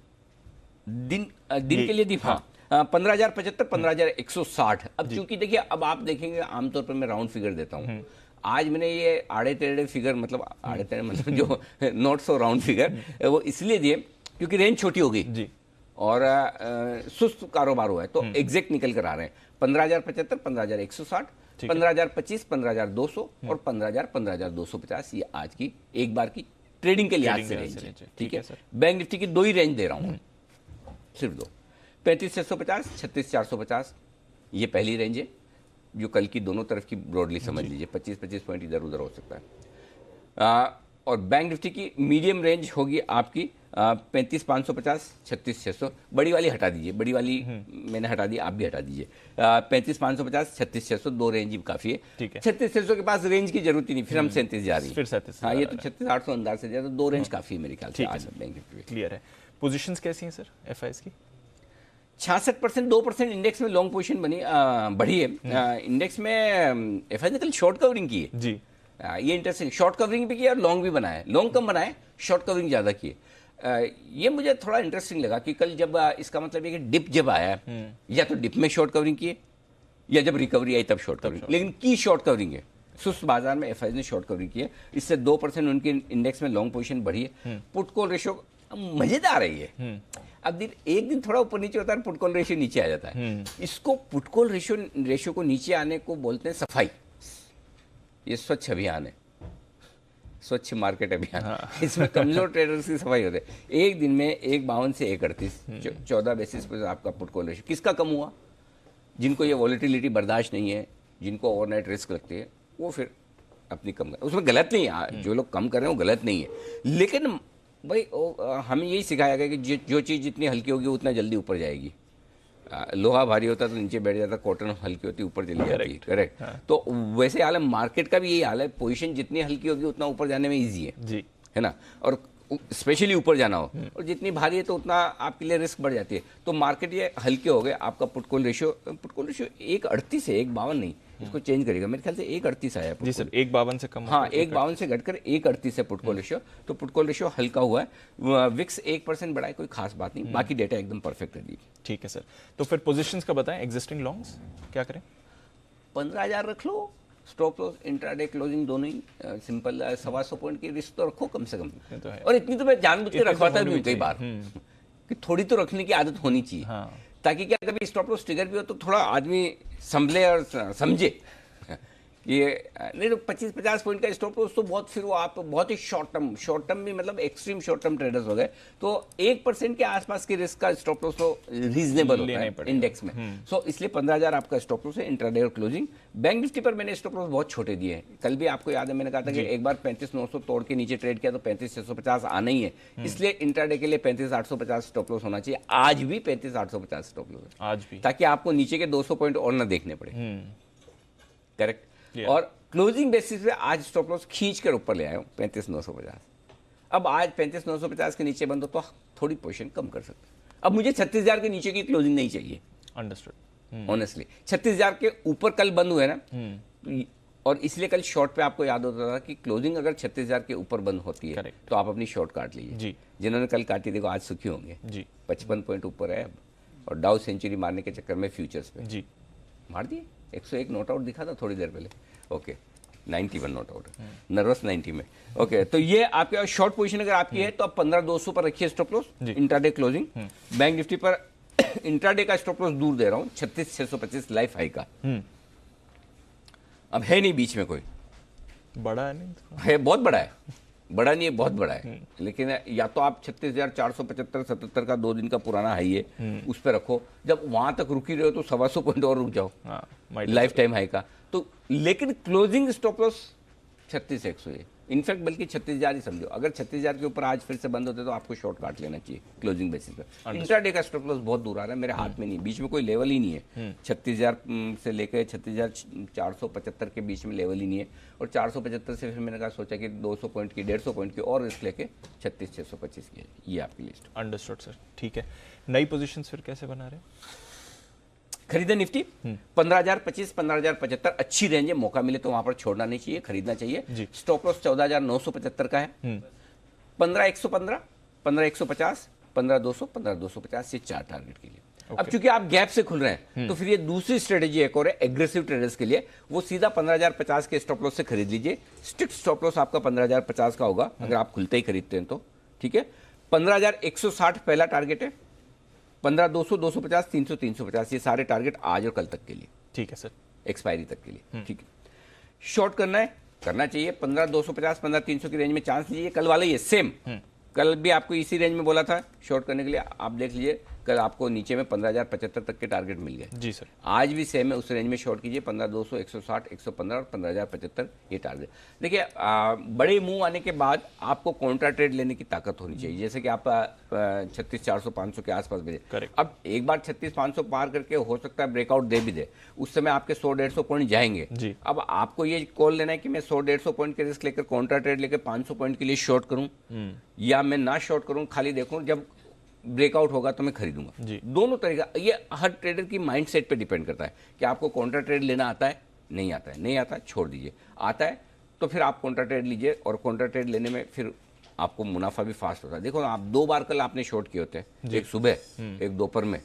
दिन के लिए दी, हाँ, 15,075, 15,160। अब चूंकि देखिए, अब आप देखेंगे आमतौर पर मैं राउंड फिगर देता हूँ। आज मैंने ये आड़े टेढ़े फिगर, मतलब आड़े टेढ़े मतलब जो नॉट सो राउंड फिगर, वो इसलिए दिए क्योंकि रेंज छोटी हो गई जी, और सुस्त कारोबार हुआ है, तो एग्जैक्ट निकल कर आ रहे हैं। 15,075, 15,160, 15,025, 15,200 और 15,000, 15,250। ये आज की एक बार की ट्रेडिंग के लिहाज से रेंज है, ठीक है। बैंक निफ्टी की 2 ही रेंज दे रहा हूं, सिर्फ 2, 35,650, 36,450, ये पहली रेंज है जो कल की दोनों तरफ की ब्रॉडली समझ लीजिए, 25-25 पॉइंट इधर उधर हो सकता है। और बैंक निफ्टी की मीडियम रेंज होगी आपकी 35,550, 36,600। बड़ी वाली हटा दीजिए, बड़ी वाली मैंने हटा दी, आप भी हटा दीजिए। 35,550, 36,600, 2 रेंज ही काफी है। 36,600 के पास रेंज की जरूरत ही नहीं, फिर हम 37 जा रही है। हाँ, ये तो 36,800 अंदाज से जाए तो 2 रेंज काफी है मेरे ख्याल से आज बैंक निफ्टी। क्लियर है। पोजीशंस कैसी हैं सर एफआईएस की? 66%, 2% इंडेक्स में लॉन्ग पोजीशन बढ़ी है। इंडेक्स में एफआईएस ने कल शॉर्ट कवरिंग की है जी, ये इंटरेस्टिंग, शॉर्ट कवरिंग भी किया और लॉन्ग भी बनाया। लॉन्ग कम बनाए, शॉर्ट कवरिंग ज्यादा की है। ये मुझे थोड़ा इंटरेस्टिंग लगा कि कल जब इसका मतलब है कि डिप जब आया, या तो डिप में शॉर्ट कवरिंग की है, या जब रिकवरी आई तब शॉर्ट कवरिंग, लेकिन की शॉर्ट कवरिंग है। सुस्त बाजार में एफआईज ने शॉर्ट कवरिंग की है, इससे 2% उनके इंडेक्स में लॉन्ग पोजीशन बढ़ी है। पुट कॉल रेशियो मजेदार है ये। अब एक दिन थोड़ा ऊपर नीचे होता है, पुट कॉल रेशियो नीचे आ जाता है। इसको पुट कॉल रेशियो को नीचे आने को बोलते हैं सफाई। ये स्वच्छ अभियान है, स्वच्छ मार्केट अभियान। इसमें कमजोर ट्रेडर्स की सफाई होती है। एक दिन में 1.52 से 1.38, 14 बेसिस पर आपका पुट कॉल रेशियो किसका कम हुआ? जिनको ये वॉलेटिलिटी बर्दाश्त नहीं है, जिनको ओवरनाइट रिस्क लगती है, वो फिर अपनी कम कर, उसमें गलत नहीं है, जो लोग कम कर रहे हैं वो गलत नहीं है। लेकिन भाई हमें यही सिखाया गया कि जो चीज़ जितनी हल्की होगी उतना जल्दी ऊपर जाएगी। लोहा भारी होता तो नीचे बैठ जाता, कॉटन हल्की होती ऊपर चली जाती है। करेक्ट। तो वैसे हाल है, मार्केट का भी यही हाल है। पोजीशन जितनी हल्की होगी उतना ऊपर जाने में ईजी है ना, और स्पेशली ऊपर जाना हो, और जितनी भारी है तो उतना आपके लिए रिस्क बढ़ जाती है। तो मार्केट ये हल्के हो गए। आपका पुट कॉल रेशियो 1.38 है, 1.52 नहीं, इसको चेंज करेगा। मेरे ख्याल से 1.38 आया जी सर, 1.52 से कम। हाँ, 1.52 से घटकर 1.38 है पुट कॉल रेशियो। तो पुट कॉल रेशियो हल्का हुआ है। विक्स 1% बढ़ा है, कोई खास बात नहीं, बाकी डेटा एकदम परफेक्ट है। ठीक है सर, तो फिर पोजीशंस का बताएं। एग्जिस्टिंग लॉन्ग्स क्या करें? 15,000 रख लो, स्टॉप लॉस इंट्राडे क्लोजिंग दोनों ही सिंपल। 125 पॉइंट की रिस्क तो रखो कम से कम। तो है। और इतनी तो मैं जानबूझ के रखवाता भी हूँ कई बार कि थोड़ी तो रखने की आदत होनी चाहिए। हाँ। ताकि क्या कभी स्टॉप लॉस ट्रिगर भी हो तो थोड़ा आदमी संभले और समझे। ये नहीं तो 25-50 पॉइंट का स्टॉप लॉस तो बहुत, फिर वो आप बहुत ही शॉर्ट टर्म भी, मतलब एक्सट्रीम शॉर्ट टर्म ट्रेडर्स हो गए तो 1% के आसपास की रिस्क का स्टॉप लॉस तो रीजनेबल होता है इंडेक्स में। सो इसलिए 15,000 आपका स्टॉप लॉस है इंट्राडे और क्लोजिंग। बैंक निफ्टी पर मैंने स्टॉप लॉस बहुत छोटे दिए हैं। कल भी आपको याद है मैंने कहा था कि एक बार 35,900 तोड़ के नीचे ट्रेड किया तो 35,650 आना ही है। इसलिए इंट्राडे के लिए 35,850 स्टॉप लॉस होना चाहिए। आज भी 35,850 स्टॉप लॉस है, आज भी, ताकि आपको नीचे के 200 पॉइंट और ना देखने पड़े। करेक्ट। और क्लोजिंग बेसिस पे आज स्टॉप लॉस खींच कर ऊपर ले आया हूँ 35,950। अब आज 35,950 के नीचे बंद हो तो थोड़ी पोजीशन कम कर सकते हैं। अब मुझे 36,000 के नीचे की क्लोजिंग नहीं चाहिए। अंडरस्टूड। ऑनेस्टली 36,000 के ऊपर कल बंद हुए ना, और इसलिए कल शॉर्ट पे आपको याद होता था कि क्लोजिंग अगर 36,000 के ऊपर बंद होती है Correct. तो आप अपनी शॉर्ट काट लीजिए जी। जिन्होंने कल काटी देखो आज सुखी होंगे जी। 55 पॉइंट ऊपर है अब, और डाउ सेंचुरी मारने के चक्कर में फ्यूचर्स पे जी मार दिए। 101 नोट आउट दिखा था थोड़ी देर पहले। ओके, 91 नोट आउट, नर्वस 90 में। ओके, तो ये आपके शॉर्ट पोजीशन अगर आपकी है तो आप 15,200 पर रखिए stop loss intraday closing. Bank Nifty पर इंट्राडे का स्टॉप लॉस दूर दे रहा हूं 36,625 लाइफ हाई का। अब है नहीं बीच में कोई, बड़ा है नहीं, है बहुत बड़ा है, बड़ा नहीं है बहुत बड़ा है। लेकिन या तो आप 36,475-77 का 2 दिन का पुराना हाई है उस पर रखो। जब वहां तक रुकी रहे हो तो 125 पॉइंट और रुक जाओ लाइफ टाइम हाई का। तो लेकिन क्लोजिंग स्टॉप लॉस 36,100 है, इनफैक्ट बल्कि 36,000 ही समझो। अगर 36,000 के ऊपर आज फिर से बंद होते तो आपको शॉर्ट काट लेना चाहिए क्लोजिंग बेसिस पर। इंट्राडे का स्टॉप लॉस बहुत दूर आ रहा है, मेरे हाथ में नहीं, बीच में कोई लेवल ही नहीं है। 36,000 से लेकर 36,475 के बीच में लेवल ही नहीं है, और 475 से फिर मैंने कहा सोचा कि 200 पॉइंट की 150 पॉइंट की और रिस्क लेके 36,625 की है। ये आपकी लिस्ट। अंडरस्टूड सर, ठीक है। नई पोजीशंस फिर कैसे बना रहे हैं? खरीदे निफ्टी 15,025, 15,075 अच्छी रेंज है, मौका मिले तो वहां पर छोड़ना नहीं चाहिए, खरीदना चाहिए। स्टॉप लॉस 14,975 का है। 15,115, 15,150, 15,200, 15,250 ये 4 टारगेट के लिए। अब चूंकि आप गैप से खुल रहे हैं तो फिर ये दूसरी स्ट्रेटेजी एक और है एग्रेसिव ट्रेडर्स के लिए, वो सीधा 15,050 के स्टॉप लॉस से खरीद लीजिए। स्ट्रिक्ट स्टॉप लॉस आपका 15,050 का होगा अगर आप खुलते ही खरीदते हैं तो, ठीक है। 15,160 पहला टारगेट है, 15,200, 250, 300, 350 ये सारे टारगेट आज और कल तक के लिए, ठीक है सर, एक्सपायरी तक के लिए, ठीक है। शॉर्ट करना है, करना चाहिए 15,250, 15,300 की रेंज में चांस लीजिए। कल वाला ये सेम, कल भी आपको इसी रेंज में बोला था शॉर्ट करने के लिए, आप देख लीजिए कल आपको नीचे में 15,075 तक के टारगेट मिल गए। जी सर, आज भी सेम है, उस रेंज में शॉर्ट कीजिए 15,200, 160, 115 और 15,075 ये टारगेट। देखिए बड़े मूव आने के बाद आपको काउंटर ट्रेड लेने की ताकत होनी चाहिए, जैसे कि आप 36,400, 500 के आसपास भी दे। अब एक बार 36,500 पार करके हो सकता है ब्रेकआउट दे भी दे, उस समय आपके 100-150 पॉइंट जाएंगे। अब आपको ये कॉल लेना है कि मैं 100-150 पॉइंट के रिस्क लेकर काउंटर ट्रेड लेकर 500 पॉइंट के लिए शॉर्ट करूं या मैं ना शॉर्ट करूं, खाली देखूं जब ब्रेकआउट होगा तो मैं खरीदूंगा। दोनों तरीका, ये हर ट्रेडर की माइंडसेट पे डिपेंड करता है कि आपको काउंटर ट्रेड लेना आता है, नहीं आता है, नहीं आता है छोड़ दीजिए, आता है तो फिर आप काउंटर ट्रेड लीजिए, और काउंटर ट्रेड लेने में फिर आपको मुनाफा भी फास्ट होता है। देखो आप 2 बार कल आपने शॉर्ट किए होते हैं, एक सुबह एक दोपहर में,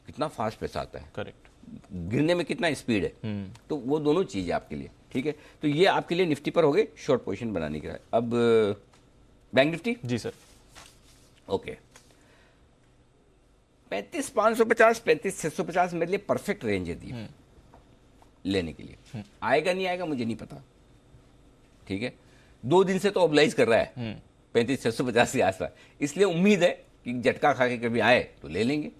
कितना फास्ट पैसा आता है। करेक्ट। गिरने में कितना स्पीड है। तो वो दोनों चीज़ है आपके लिए, ठीक है। तो ये आपके लिए निफ्टी पर हो गए शॉर्ट पोजीशन बनाने के लिए। अब बैंक निफ्टी। जी सर। ओके, 35,550 35,650 मेरे लिए परफेक्ट रेंज है दी लेने के लिए। आएगा नहीं आएगा मुझे नहीं पता, ठीक है। 2 दिन से तो ऑब्लाइज कर रहा है 35,650 के आसपास, इसलिए उम्मीद है कि झटका खा के कभी आए तो ले लेंगे।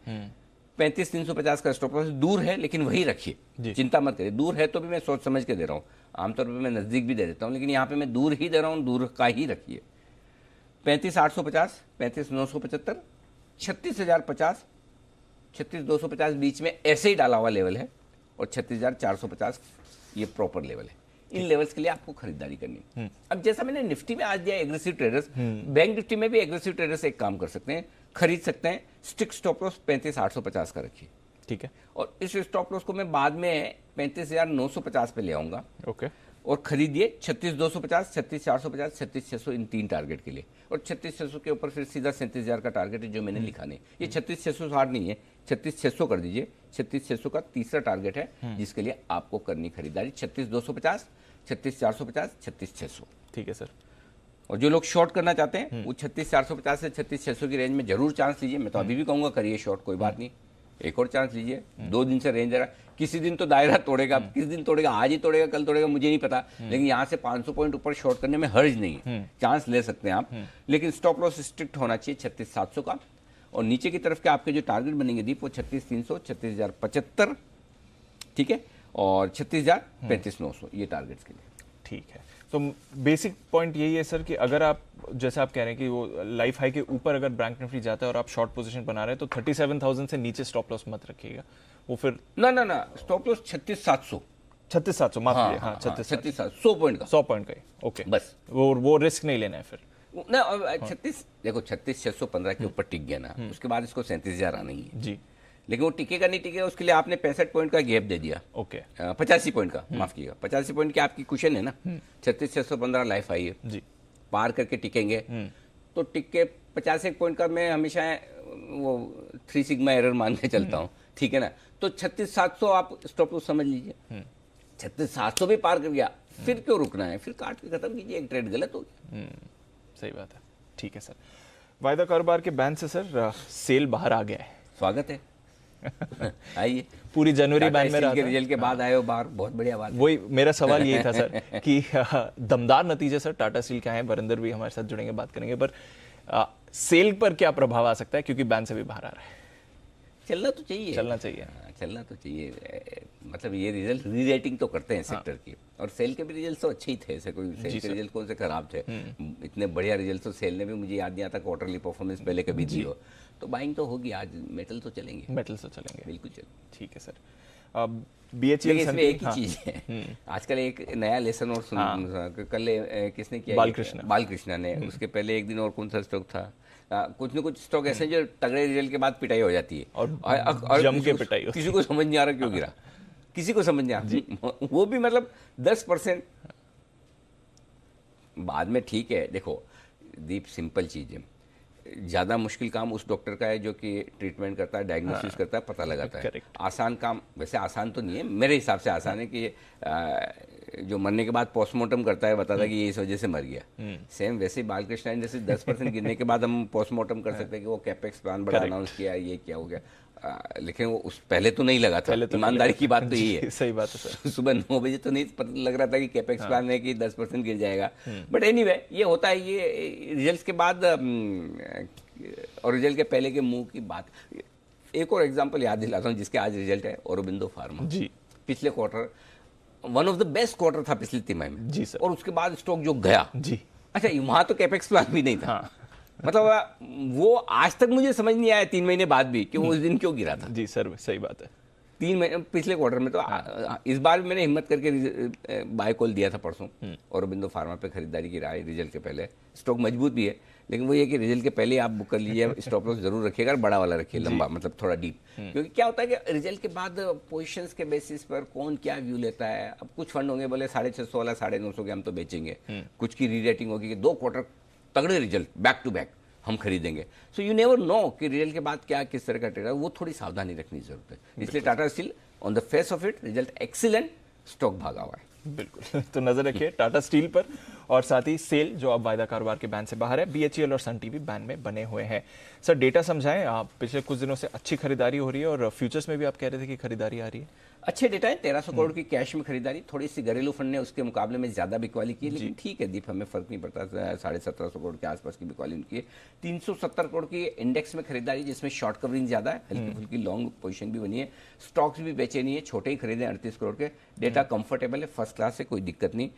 35,350 का स्टॉप लॉस दूर है, लेकिन वही रखिए, चिंता मत करिए। दूर है तो भी मैं सोच समझ के दे रहा हूँ, आमतौर पर मैं नजदीक भी दे देता हूँ, लेकिन यहाँ पे मैं दूर ही दे रहा हूँ, दूर का ही रखिए। 35,850, 35,975, 36,050, 36,250 बीच में ऐसे ही डाला हुआ लेवल है, और 36,450 ये प्रॉपर लेवल है। इन लेवल्स के लिए आपको खरीदारी करनी है। अब जैसा मैंने निफ्टी में आज दिया एग्रेसिव ट्रेडर्स, बैंक निफ्टी में भी एग्रेसिव ट्रेडर्स एक काम कर सकते हैं, खरीद सकते हैं। स्टिक स्टॉप लॉस 35,850 का रखिए, ठीक है। और इस स्टॉप लॉस को मैं बाद में 35,950 पे ले आऊंगा। ओके। और खरीदिए 36,250, 36,450, 36,600 इन 3 टारगेट के लिए। और 36,600 के ऊपर फिर सीधा 37,000 का टारगेट है जो मैंने लिखा नहीं। ये 36,600 हार्ड नहीं है, 36,600 कर दीजिए। 36,600 का तीसरा टारगेट है जिसके लिए आपको करनी खरीदारी 36,250, 36,450, 36,600। ठीक है सर। और जो लोग शॉर्ट करना चाहते हैं वो 36,450 से 36,600 की रेंज में जरूर चांस लीजिए। मैं तो अभी भी कहूंगा करिए शॉर्ट, कोई बात नहीं, एक और चांस लीजिए। 2 दिन से रेंज दे रहा, किसी दिन तो दायरा तोड़ेगा, किस दिन तोड़ेगा, आज ही तोड़ेगा कल तोड़ेगा मुझे नहीं पता, लेकिन यहाँ से 500 पॉइंट ऊपर शॉर्ट करने में हर्ज नहीं है, चांस ले सकते हैं आप। लेकिन स्टॉप लॉस स्ट्रिक्ट होना चाहिए 36,700 का। और नीचे की तरफ के आपके जो टारगेट बनेंगे दीप वो 36,300, 36,075, ठीक है, और 36,000, 35,900 ये टारगेट्स के लिए। ठीक है। तो बेसिक पॉइंट यही है सर कि अगर आप, जैसे आप कह रहे हैं कि वो लाइफ हाई के ऊपर अगर बैंक निफ्टी जाता है और आप शॉर्ट पोजीशन बना रहे हैं तो 37,000 से नीचे स्टॉप लॉस मत रखिएगा, वो फिर ना स्टॉप लॉस 36,700, 36,700 माफ कीजिए, हाँ 36,700 100 पॉइंट का, 100 पॉइंट का ही, ओके बस। वो रिस्क नहीं लेना है फिर ना। 36 देखो 36,615 के ऊपर टिक गया ना, उसके बाद इसको 37,000 आना ही है जी। लेकिन वो टिकेगा नहीं टिकेगा उसके लिए आपने 65 पॉइंट का गैप दे दिया। ओके। 85 पॉइंट का, माफ कीजिएगा, 85 पॉइंट की आपकी कुशन है ना। 36,615 लाइफ आई है जी, पार करके टिकेंगे तो टिक के 51 पॉइंट का मैं हमेशा वो 3 सिग्मा एरर मान के चलता हूँ, ठीक है ना। तो 36,700 आप स्टॉप लॉस समझ लीजिए। 36,700 भी पार कर गया, फिर क्यों रुकना है, फिर काट के खत्म कीजिए, एक ट्रेड गलत हो गया। सही बात है। ठीक है सर। वायदा कारोबार के बैन से सर सेल बाहर आ गया है, स्वागत है। आइए, पूरी जनवरी बैन में रहा के था। रिजल्ट के बाद आए हो बाहर, बहुत बढ़िया बात है। वही मेरा सवाल यही था सर कि दमदार नतीजे सर टाटा स्टील के आए, वरिंदर भी हमारे साथ जुड़ेंगे, बात करेंगे, पर सेल पर क्या प्रभाव आ सकता है क्योंकि बैन से भी बाहर आ रहा है। चलना तो चाहिए, चलना चाहिए, चलना तो चाहिए। मतलब ये रिजल्ट री रेटिंग तो करते हैं सेक्टर की, और सेल के भी रिजल्ट तो अच्छे ही थे, ऐसे कोई सेल के रिजल्ट कौन से खराब थे। इतने बढ़िया रिजल्ट तो सेल ने भी, मुझे याद नहीं आता क्वार्टरली परफॉर्मेंस पहले कभी दी हो। तो बाइंग तो होगी आज, मेटल तो चलेंगे, मेटल से चलेंगे, बिल्कुल चलेंगे। ठीक है सर। अब BHEL इसमें एक ही चीज है, आजकल एक नया लेसन और कल किसने किया, बालकृष्णा ने, उसके पहले एक दिन और कौन सा स्टॉक था, कुछ न कुछ स्टॉक ऐसे जो तगड़े रिजल्ट के बाद पिटाई हो जाती है, और जम के पिटाई किसी को समझ नहीं आ रहा क्यों गिरा, किसी को समझ नहीं आ रहा, वो भी मतलब 10% बाद में। ठीक है, देखो दीप, सिंपल चीज है, ज़्यादा मुश्किल काम उस डॉक्टर का है जो कि ट्रीटमेंट करता है, डायग्नोसिस करता है, पता लगाता है। आसान काम, वैसे आसान तो नहीं है, मेरे हिसाब से आसान है कि जो मरने के बाद पोस्टमार्टम करता है, बताता है कि ये इस वजह से मर गया। सेम वैसे ही बालकृष्ण जैसे 10% गिरने के बाद हम पोस्टमार्टम कर सकते हैं कि वो कैपेक्स प्लान बड़ा अनाउंस किया, ये क्या हो गया, लेकिन वो उस पहले तो नहीं लगा था। ईमानदारी की बात तो यही है, सही बात है सर। सुबह 9 बजे तो नहीं पता लग रहा था कि कैपेक्स प्लान है कि 10% गिर जाएगा, बट एनीवे ये होता है। ये रिजल्ट्स के बाद और रिजल्ट के पहले के मुंह की बात। एक और एग्जांपल याद दिलाता हूँ जिसके आज रिजल्ट है, औरोबिंदो फार्मा जी। पिछले quarter one of the best quarter था पिछले तिमाही में जी सर, और उसके बाद स्टॉक जो गया जी। अच्छा, वहां तो कैपेक्स प्लान भी नहीं था, मतलब वो आज तक मुझे समझ नहीं आया 3 महीने बाद भी कि वो उस दिन क्यों गिरा था। जी सर, सही बात है। 3 महीने पिछले क्वार्टर में तो इस बार भी मैंने हिम्मत करके बाय कॉल दिया था परसों, औरोबिंदो फार्मा पे खरीदारी की राय रिजल्ट के पहले। स्टॉक मजबूत भी है, लेकिन वो ये कि रिजल्ट के पहले आप बुक कर लीजिए, स्टॉप लॉस जरूर रखिएगा, बड़ा वाला रखिए, लंबा, मतलब थोड़ा डीप, क्योंकि क्या होता है कि रिजल्ट के बाद पोजीशंस के बेसिस पर कौन क्या व्यू लेता है। अब कुछ फंड होंगे बोले 650 वाला 950 के हम तो बेचेंगे, कुछ की री रेटिंग होगी कि 2 क्वार्टर तगड़े रिजल्ट बैक टू बैक हम खरीदेंगे। सो यू नेवर नो कि रिजल्ट के बाद क्या किस तरह का ट्रेड है, वो थोड़ी सावधानी रखनी जरूरत है। इसलिए Tata steel on the face of it result excellent, stock भागा हुआ है। बिल्कुल, तो नजर रखिए टाटा स्टील पर, और साथ ही सेल जो अब वायदा कारोबार के बैन से बाहर है, बीएचईएल और सन टीवी बैन में बने हुए हैं। सर डेटा समझाएं, आप पिछले कुछ दिनों से अच्छी खरीदारी हो रही है और फ्यूचर्स में भी आप कह रहे थे कि खरीदारी आ रही है। अच्छे डेटा है, 1300 करोड़ की कैश में खरीदारी, थोड़ी सी घरेलू फंड ने उसके मुकाबले में ज्यादा बिकवाली की है, लेकिन ठीक है दीप, हमें फर्क नहीं पड़ता, 1750 करोड़ के आसपास की बिकवाली उनकी है। 370 करोड़ की इंडेक्स में खरीदारी जिसमें शॉर्ट कवरिंग ज्यादा है, हल्की फुल्की लॉन्ग पोजीशन भी बनी है, स्टॉक्स भी बेचे नहीं है, छोटे ही खरीदे 38 करोड़ के। डेटा कंफर्टेबल है, फर्स्ट क्लास है, कोई दिक्कत नहीं।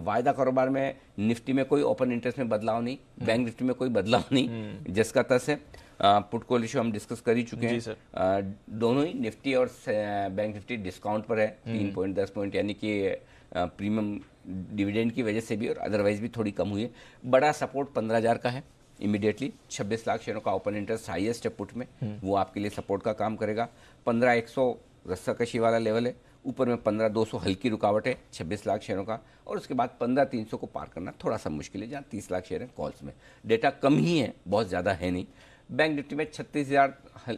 वायदा कारोबार में निफ्टी में कोई ओपन इंटरेस्ट में बदलाव नहीं, बैंक निफ्टी में कोई बदलाव नहीं, जिसका तस है। पुट कॉल इशू हम डिस्कस कर ही चुके हैं, दोनों ही निफ्टी और बैंक निफ्टी डिस्काउंट पर है 3.10 पॉइंट, यानी कि प्रीमियम डिविडेंड की वजह से भी और अदरवाइज भी थोड़ी कम हुई है। बड़ा सपोर्ट 15,000 का है इमीडिएटली, 26 लाख शेयरों का ओपन इंटरेस्ट हाईएस्ट है पुट में, वो आपके लिए सपोर्ट का काम करेगा। 15,100 रस्साकशी वाला लेवल है, ऊपर में 15,200 हल्की रुकावट है 26 लाख शेयरों का, और उसके बाद 15,300 को पार करना थोड़ा सा मुश्किल है, जहाँ 30 लाख शेयर है कॉल्स में। डेटा कम ही है, बहुत ज़्यादा है नहीं। बैंक निफ्टी में 36,000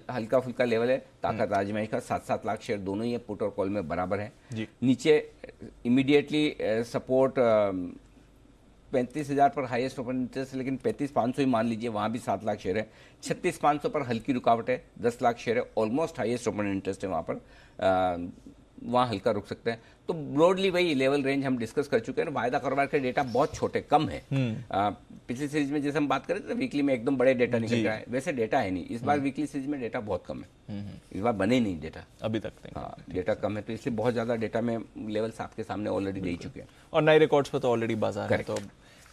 हल्का फुल्का लेवल है, ताकत आजमाई का 7-7 लाख शेयर दोनों ही है, पुट और कॉल में बराबर है। नीचे इमीडिएटली सपोर्ट 35,000 पर हाईएस्ट ओपन इंटरेस्ट, लेकिन 35,500 ही मान लीजिए, वहाँ भी 7 लाख शेयर है। 36,500 पर हल्की रुकावट है, 10 लाख शेयर है, ऑलमोस्ट हाईएस्ट ओपन इंटरेस्ट है वहाँ पर, वहाँ हल्का रुक सकते हैं। तो ब्रॉडली वही लेवल रेंज हम डिस्कस कर चुके हैं। वायदा कारोबार के डेटा बहुत छोटे कम है, पिछली सीरीज में जैसे हम बात करें तो वीकली में एकदम बड़े डेटा निकल रहा है, वैसे डेटा है नहीं इस बार। वीकली सीरीज में डेटा बहुत कम है, इस बार बने नहीं डेटा अभी तक। हाँ, डेटा कम है, तो इसलिए बहुत ज्यादा डेटा में लेवल्स आपके सामने ऑलरेडी दे चुके हैं, और नए रिकॉर्ड्स पर तो ऑलरेडी बाजार है, तो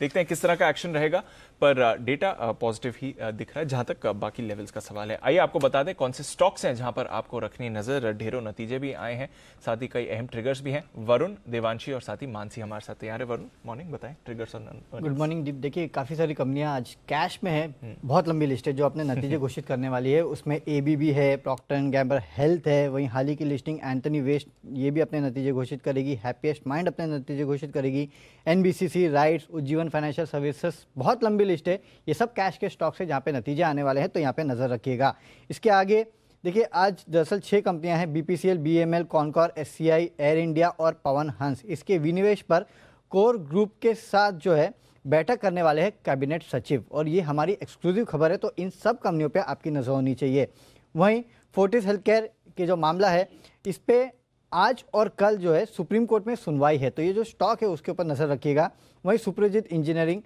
देखते हैं किस तरह का एक्शन रहेगा, पर डेटा पॉजिटिव ही दिख रहा है जहां तक बाकी लेवल्स का सवाल है। आइए आपको बता दें कौन से स्टॉक्स हैं जहां पर आपको रखनी नजर। ढेरों नतीजे भी आए हैं, साथ ही कई अहम ट्रिगर्स भी हैं। वरुण, देवांशी और साथ ही मानसी हमारे साथ तैयार है। वरुण मॉर्निंग, बताएं ट्रिगर्स और गुड मॉर्निंग दीप। देखिए काफी सारी कंपनियां आज कैश में है, बहुत लंबी लिस्ट है जो अपने नतीजे घोषित करने वाली है। उसमें एबीबी है, प्रॉक्टर एंड गैम्बल हेल्थ है, वहीं हाल ही की लिस्टिंग एंथनी वेस्ट ये भी अपने नतीजे घोषित करेगी, हैप्पीएस्ट माइंड अपने नतीजे घोषित करेगी, NBCC, rights, Ujjivan financial services, बहुत लंबी लिस्ट है। ये सब कैश के स्टॉक्स है जहाँ पे नतीजे आने वाले हैं, तो यहाँ पे नजर रखिएगा। इसके आगे देखिए आज दरअसल 6 कंपनियां हैं, BPCL, BML, Concor, SCI, air India और पवन हंस। इसके विनिवेश पर कोर ग्रुप के साथ जो है बैठक करने वाले हैं कैबिनेट सचिव, और ये हमारी एक्सक्लूसिव खबर है, तो इन सब कंपनियों पे आपकी नजर होनी चाहिए। वहीं फोर्टिस हेल्थकेयर के जो मामला है, इस पे आज और कल जो है सुप्रीम कोर्ट में सुनवाई है, तो ये जो स्टॉक है उसके ऊपर नजर रखिएगा। वहीं सुप्रजीत इंजीनियरिंग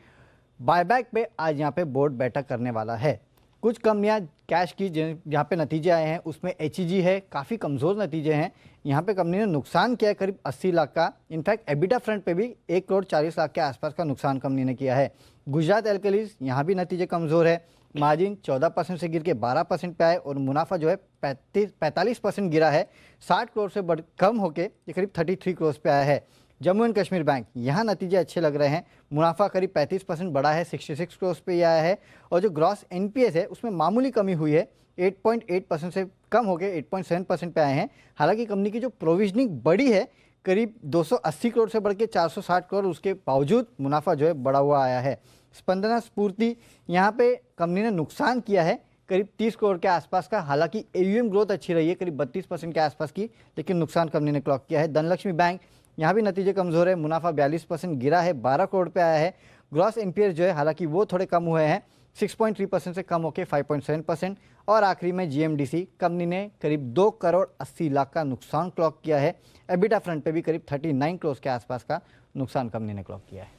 बायबैक पे आज यहाँ पे बोर्ड बैठक करने वाला है। कुछ कंपनियां कैश की जहाँ पे नतीजे आए हैं उसमें एचईजी है, काफ़ी कमज़ोर नतीजे हैं। यहाँ पे कंपनी ने नुकसान किया है करीब 80 लाख का, इनफैक्ट एबिटा फ्रंट पे भी 1 करोड़ 40 लाख के आसपास का नुकसान कंपनी ने किया है। गुजरात एल्कलीज यहाँ भी नतीजे कमज़ोर है, मार्जिन 14% से गिर के 12% पे आए, और मुनाफा जो है 45% गिरा है, 60 करोड़ से कम होके ये करीब 33 करोड़ पे आया है। जम्मू एंड कश्मीर बैंक, यहाँ नतीजे अच्छे लग रहे हैं, मुनाफा करीब 35% बढ़ा है, 66 करोड़ पे ही आया है, और जो ग्रॉस एनपीएस है उसमें मामूली कमी हुई है, 8.8% से कम हो गए 8.7% पे आए हैं। हालांकि कंपनी की जो प्रोविजनिंग बढ़ी है करीब 280 करोड़ से बढ़ के 460 करोड़, उसके बावजूद मुनाफा जो है बढ़ा हुआ आया है। स्पंदना स्फूर्ति, यहाँ पे कंपनी ने नुकसान किया है करीब 30 करोड़ के आसपास का, हालांकि एयूएम ग्रोथ अच्छी रही है करीब 32% के आसपास की, लेकिन नुकसान कंपनी ने क्लॉक किया है। धनलक्ष्मी बैंक, यहाँ भी नतीजे कमजोर है, मुनाफा 42% गिरा है, 12 करोड़ पे आया है। ग्रॉस एनपीएस जो है हालांकि वो थोड़े कम हुए हैं, 6.3% से कम होकर 5.7%। और आखिरी में जीएमडीसी, कंपनी ने करीब 2 करोड़ 80 लाख का नुकसान क्लॉक किया है। एबिटा फ्रंट पे भी करीब 39 करोड़ के आसपास का नुकसान कंपनी ने क्लॉक किया है।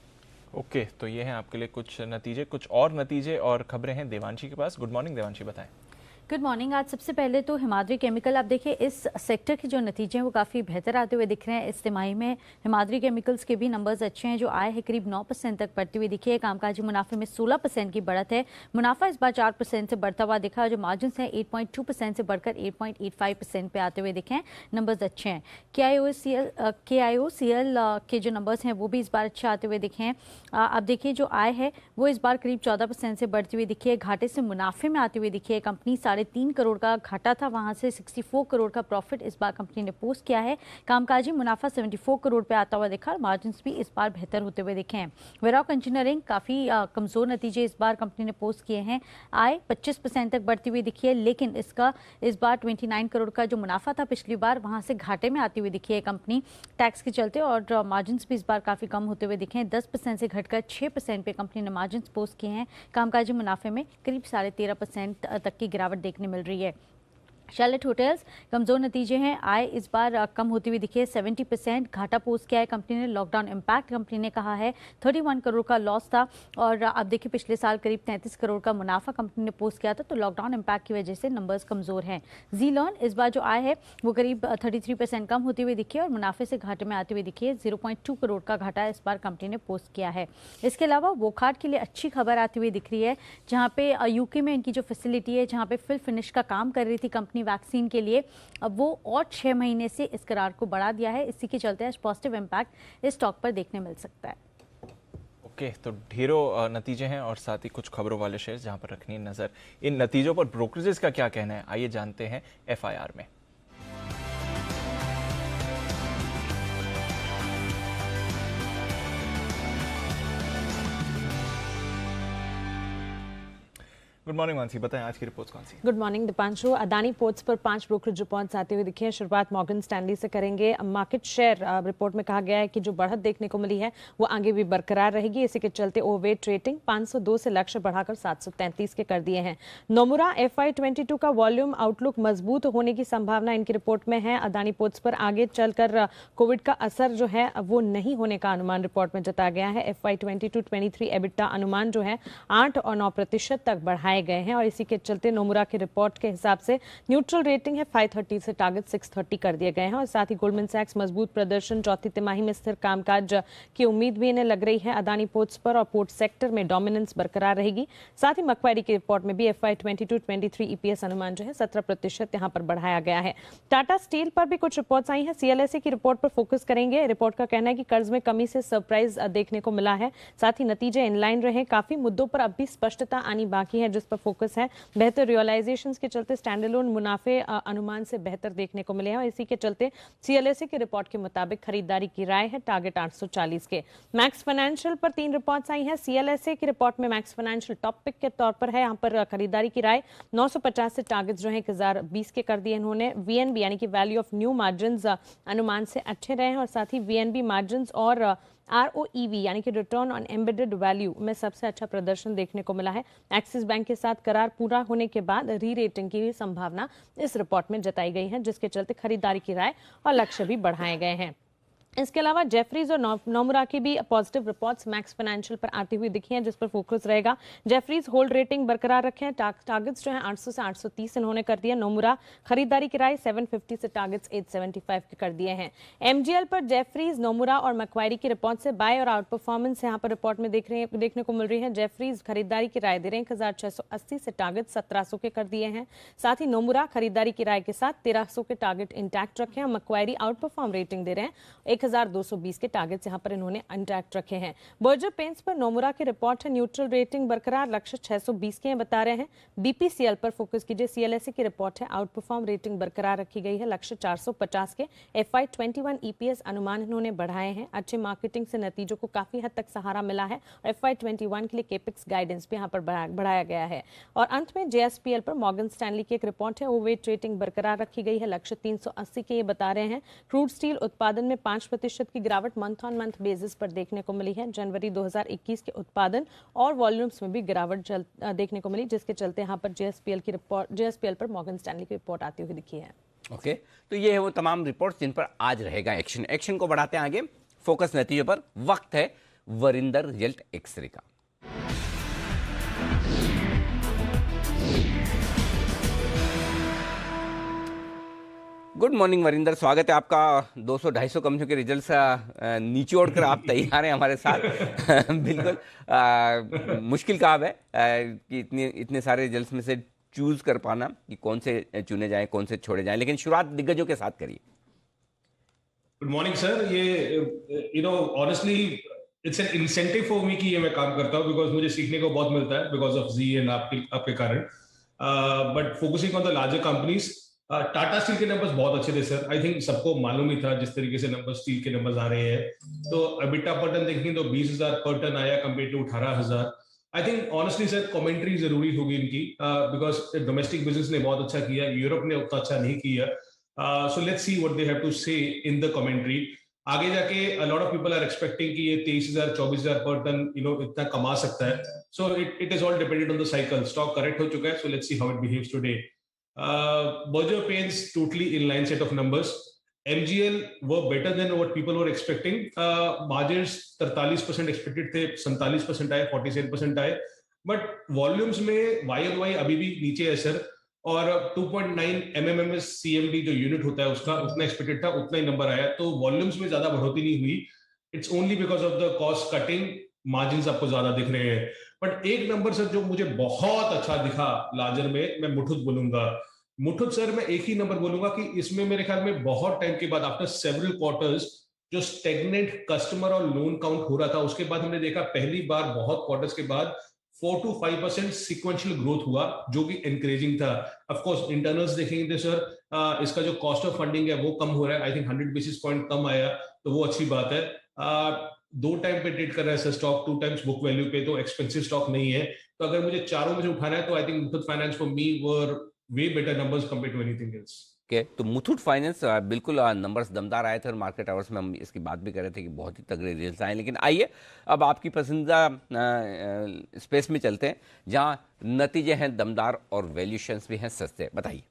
ओके, तो ये हैं आपके लिए कुछ नतीजे, कुछ और नतीजे और खबरें हैं देवांशी के पास। गुड मॉर्निंग देवांशी, बताएं। Good morning. आज सबसे पहले तो हिमाद्री केमिकल, आप देखिए इस सेक्टर के जो नतीजे हैं वो काफ़ी बेहतर आते हुए दिख रहे हैं। इस तिमाही में हिमाद्री केमिकल्स के भी नंबर्स अच्छे हैं, जो आए हैं करीब 9% तक बढ़ती हुई दिखी है। कामकाजी मुनाफे में 16% की बढ़त है, मुनाफा इस बार 4% से बढ़ता हुआ दिखा, जो मार्जिन हैं 8.2% से बढ़कर 8.85% पे आते हुए दिखे हैं। नंबर्स अच्छे हैं। KIOCL के जो नंबर्स हैं वो भी इस बार अच्छे आते हुए दिखे हैं। अब देखिए जो आय है वो इस बार करीब 14% से बढ़ती हुई दिखी है, घाटे से मुनाफे में आती हुई दिखी है। कंपनी 3.5 करोड़ का घाटा था, वहां से 64 करोड़ का प्रॉफिट इस बार कंपनी ने पोस्ट किया है। कामकाजी मुनाफा 74 करोड़ पे आता हुआ दिखा और मार्जिन भी इस बार बेहतर होते हुए दिखे हैं। वेरॉक इंजीनियरिंग काफ़ी कमज़ोर नतीजे इस बार कंपनी ने पोस्ट किए हैं। आय 25% तक बढ़ती हुई दिखी है, लेकिन इसका इस बार 29 करोड़ का जो मुनाफा था पिछली बार, वहां से घाटे में आती हुई दिखी है कंपनी टैक्स के चलते, और मार्जिन भी इस बार काफ़ी कम होते हुए दिखे हैं। 10% से घटकर 6% पे कंपनी ने मार्जिन पोस्ट किए हैं। कामकाजी मुनाफे में करीब 13.5% तक की गिरावट देखने मिल रही है। शैलेट होटल्स कमजोर नतीजे हैं, आय इस बार कम होती हुई दिखी है। 70% घाटा पोस्ट किया है कंपनी ने। लॉकडाउन इम्पैक्ट कंपनी ने कहा है 31 करोड़ का लॉस था, और अब देखिए पिछले साल करीब 33 करोड़ का मुनाफा कंपनी ने पोस्ट किया था, तो लॉकडाउन इम्पैक्ट की वजह से नंबर्स कमजोर हैं। ज़ीलर्न इस बार जो आय है वो करीब 33% कम होती हुई दिखी है और मुनाफे से घाटे में आती हुई दिखी है। 0.2 करोड़ का घाटा इस बार कंपनी ने पोस्ट किया है। इसके अलावा वोकहार्ट के लिए अच्छी खबर आती हुई दिख रही है, जहाँ पे यूके में इनकी जो फैसिलिटी है, जहाँ पे फिल फिनिश का काम कर रही थी कंपनी वैक्सीन के लिए, अब वो और 6 महीने से इस करार को बढ़ा दिया है। इसी के चलते आज पॉजिटिव इम्पैक्ट इस स्टॉक पर देखने मिल सकता है। ओके, तो ढेरों नतीजे हैं और साथ ही कुछ खबरों वाले शेयर्स जहां पर रखनी है नजर। इन नतीजों पर ब्रोकरेजेस का क्या कहना है, आइए जानते हैं FIR में। गुड मॉर्निंग मानसी, बताएं आज की रिपोर्ट्स कौन सी? Good morning Deepanshu. Adani ports पर 5 ब्रोकरेज रिपोर्ट्स आते हुए दिखे हैं। शुरुआत मॉर्गन स्टैनली से करेंगे। मार्केट शेयर रिपोर्ट में कहा गया है कि जो बढ़त देखने को मिली है वो आगे भी बरकरार रहेगी। इसी के चलते ओवरवेट रेटिंग 502 से लक्ष्य बढ़ाकर 733 के कर दिए हैं। नोमुरा FY22 का वॉल्यूम आउटलुक मजबूत होने की संभावना इनकी रिपोर्ट में है। अदानी पोर्ट्स पर आगे चलकर कोविड का असर जो है वो नहीं होने का अनुमान रिपोर्ट में जताया गया है। FY22-23 एबिटा अनुमान जो है 8 और 9% तक बढ़ाए गए हैं और इसी के चलते नोमुरा के रिपोर्ट के हिसाब से न्यूट्रल रेटिंग है 530 से टारगेट 630 कर दिए गए हैं। और साथ ही गोल्डमैन सैक्स मजबूत प्रदर्शन, चौथी तिमाही में स्थिर कामकाज की उम्मीद भी इन्हें लग रही है अदानी पोर्ट्स पर और पोर्ट सेक्टर में डोमिनेंस बरकरार रहेगी। साथ ही मक्वारी की रिपोर्ट में भी FY22-23 EPS अनुमान जो है 17% यहां पर बढ़ाया गया है। टाटा स्टील पर भी कुछ रिपोर्ट्स आई हैं। CLSA की रिपोर्ट पर फोकस करेंगे। रिपोर्ट का कहना है कि कर्ज में कमी से सरप्राइज देखने को मिला है, साथ ही नतीजे इनलाइन रहे। काफी मुद्दों पर अब भी स्पष्टता आनी बाकी है जिस पर फोकस है। बेहतर रियलाइजेशंस के चलते स्टैंडअलोन मुनाफे अनुमान से बेहतर देखने को मिले हैं और इसी के चलते CLSA की रिपोर्ट के मुताबिक खरीदारी की राय है टारगेट 840 के। मैक्स फाइनेंशियल पर 3 रिपोर्ट्स आई हैं। CLSA की रिपोर्ट में मैक्स फाइनेंशियल टॉप पिक के तौर पर है। यहाँ पर खरीदारी की राय 950 से टारगेट्स जो है 1020 के कर दिए इन्होंने। VNB यानी कि वैल्यू ऑफ न्यू मार्जिन अनुमान से अच्छे रहे हैं और साथ ही VNB मार्जिन और ROEV यानी कि रिटर्न ऑन एम्बेडेड वैल्यू में सबसे अच्छा प्रदर्शन देखने को मिला है। एक्सिस बैंक के साथ करार पूरा होने के बाद री रेटिंग की संभावना इस रिपोर्ट में जताई गई है, जिसके चलते खरीदारी की राय और लक्ष्य भी बढ़ाए गए हैं। इसके अलावा जेफरीज और नोमुरा की भी पॉजिटिव रिपोर्ट्स मैक्स फाइनेंशियल पर आती हुई दिखी हैं, जिस पर फोकस रहेगा। जेफरीज होल्ड रेटिंग बरकरार रखे हैं। टारगेट्स जो है 800 से 830 इन्होंने कर दिया। नोमुरा खरीदारी की राय 750 से टारगेट्स 875 के कर दिए हैं। MGL पर जेफरीज, नोमुरा और मक्वारी की रिपोर्ट से बाय और आउट परफॉर्मेंस यहाँ पर रिपोर्ट में देखने को मिल रही है। जेफरीज खरीदारी की राय दे रहे हैं 1680 से टारगेट 1700 के कर दिए हैं। साथ ही नोमुरा खरीदारी की राय के साथ 1300 के टारगेट इंटैक्ट रखे हैं। मक्वारी आउट परफॉर्म रेटिंग दे रहे हैं 1220 के टारगेट्स यहां पर इन्होंने इंटैक्ट रखे हैं। बर्जर पेंट्स पर नोमुरा की रिपोर्ट है न्यूट्रल रेटिंग बरकरार, लक्ष्य 620 के बता रहे हैं। BPCL पर फोकस कीजिए। CLSA की रिपोर्ट है आउट परफॉर्म रेटिंग बरकरार रखी गई है, लक्ष्य 450 के। FY21 EPS अनुमान इन्होंने बढ़ाए हैं। अच्छे मार्केटिंग से नतीजों को काफी हद तक सहारा मिला है और FY21 के लिए केपिक्स गाइडेंस भी यहां पर बढ़ाया गया है। और अंत में JSPL पर मॉर्गन स्टैनली की एक रिपोर्ट है, ओवरवेट रेटिंग बरकरार रखी गई है, लक्ष्य 380 के ये बता रहे हैं। क्रूड स्टील उत्पादन में 5% की गिरावट मंथ ऑन मंथ बेसिस पर देखने को मिली है। जनवरी 2021 के उत्पादन और वॉल्यूम्स में भी गिरावट देखने को मिली, जिसके चलते यहाँ पर JSPL पर मॉर्गन स्टैनली की रिपोर्ट आती हुई दिखी है। ओके, तो ये है वो तमाम रिपोर्ट्स जिन पर आज रहेगा एक्शन को बढ़ाते हैं आगे। फोकस नतीजों पर वक्त है वरिंदर रिजल्ट एक्सरे का। गुड मॉर्निंग वरिंदर, स्वागत है आपका। 200-250 कंपनियों के रिजल्ट्स निचोड़ कर आप तैयार हैं हमारे साथ। बिल्कुल मुश्किल काम है कि इतने सारे रिजल्ट्स में से चूज कर पाना कि कौन से चुने जाएं, कौन से छोड़े जाएं, लेकिन शुरुआत दिग्गजों के साथ करिए। Good morning sir. ये honestly it's an incentive for me कि ये मैं काम करता हूँ, बिकॉज मुझे सीखने को बहुत मिलता है बिकॉज ऑफ जी एंड आपके कारण। But focusing on the larger companies, Tata steel के नंबर्स बहुत अच्छे थे सर। आई थिंक सबको मालूम ही था जिस तरीके से नंबर स्टील के नंबर्स आ रहे हैं। तो एबिटा पर टन देखेंगे तो 20,000 पर टन आया compare to 18,000। I think honestly sir commentary जरूरी होगी इनकी, बिकॉज डोमेस्टिक बिजनेस ने बहुत अच्छा किया, यूरोप ने उतना अच्छा नहीं किया। So let's see what they have to say in the commentary. आगे जाके a lot of people are expecting कि ये 23,000 24,000 पर टन इतना कमा सकता है। So it is all dependent on the cycle. Stock correct हो चुका है, सो let's see how it behaves today. Berger Paints totally in line set of numbers. MGL were better than what people were expecting. Margins 43% expected थे, 47% आए, 47% आए, but volumes में YoY अभी भी नीचे है सर। और 2.9 MMMS CMD जो यूनिट होता है उसका उतना एक्सपेक्टेड था, उतना ही नंबर आया। तो वॉल्यूम्स में ज्यादा बढ़ोतरी नहीं हुई। It's only because of the cost cutting, margin आपको ज्यादा दिख रहे हैं। बट एक नंबर सर जो मुझे बहुत अच्छा दिखा लार्जर में, मैं मुठुत बोलूंगा। मुठुत सर मैं एक ही नंबर बोलूंगा कि इसमें मेरे ख्याल में बहुत टाइम के बाद, आफ्टर सेवरल क्वार्टर्स, जो स्टेगनेंट कस्टमर और लोन काउंट हो रहा था, उसके बाद हमने देखा पहली बार बहुत क्वार्टर्स के बाद 4 to 5% सिक्वेंशियल ग्रोथ हुआ, जो कि एनकरेजिंग था। ऑफ कोर्स इंटरनल्स देखेंगे तो सर इसका जो कॉस्ट ऑफ फंडिंग है वो कम हो रहा है। आई थिंक 100 बेसिस पॉइंट कम आया, तो वो अच्छी बात है। 2 टाइम पे ट्रेड कर रहा है sir stock, 2 times book value पे, तो एक्सपेंसिव स्टॉक नहीं है। तो अगर मुझे चारों में से उठाना है तो I think Muthoot finance for me were way better numbers compare to anything else. के तो मुथूट फाइनेंस बिल्कुल नंबर्स दमदार आए थे और मार्केट आवर्स में हम इसकी बात भी कर रहे थे कि बहुत ही तगड़े रिजल्ट्स आए। लेकिन आइए अब आपकी पसंदीदा स्पेस में चलते हैं जहां नतीजे हैं दमदार और वैल्यूशंस भी हैं सस्ते। बताइए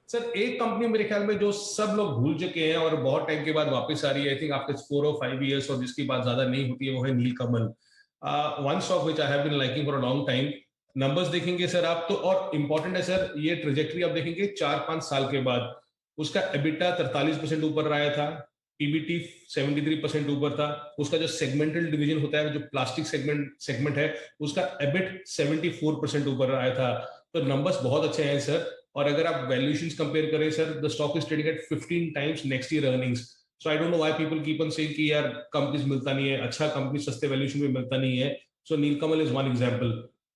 सर। एक कंपनी मेरे ख्याल में जो सब लोग भूल चुके हैं और बहुत टाइम के बाद वापस आ रही है, I think after 4 or 5 years, और जिसकी बात ज्यादा नहीं होती है, वो है Nilkamal. One stock which I have been liking for a long time. Numbers देखेंगे सर आप तो, और इंपॉर्टेंट है सर ये ट्रेजेक्टरी आप देखेंगे 4-5 साल के बाद। उसका एबिटा 43% ऊपर आया था, पीबीटी 73% ऊपर था। उसका जो सेगमेंटल डिवीजन होता है, जो प्लास्टिक सेगमेंट है, उसका एबिट 74% ऊपर आया था। तो नंबर्स बहुत अच्छे हैं सर। और अगर आप वैल्यूएशंस कंपेयर करें sir, the stock is trading at 15 times next year earnings. So I don't know why people keep on saying कि यार कंपनीज मिलता नहीं है, अच्छा कंपनी सस्ते वैल्यूएशन में मिलता नहीं है। So Nilkamal is one example.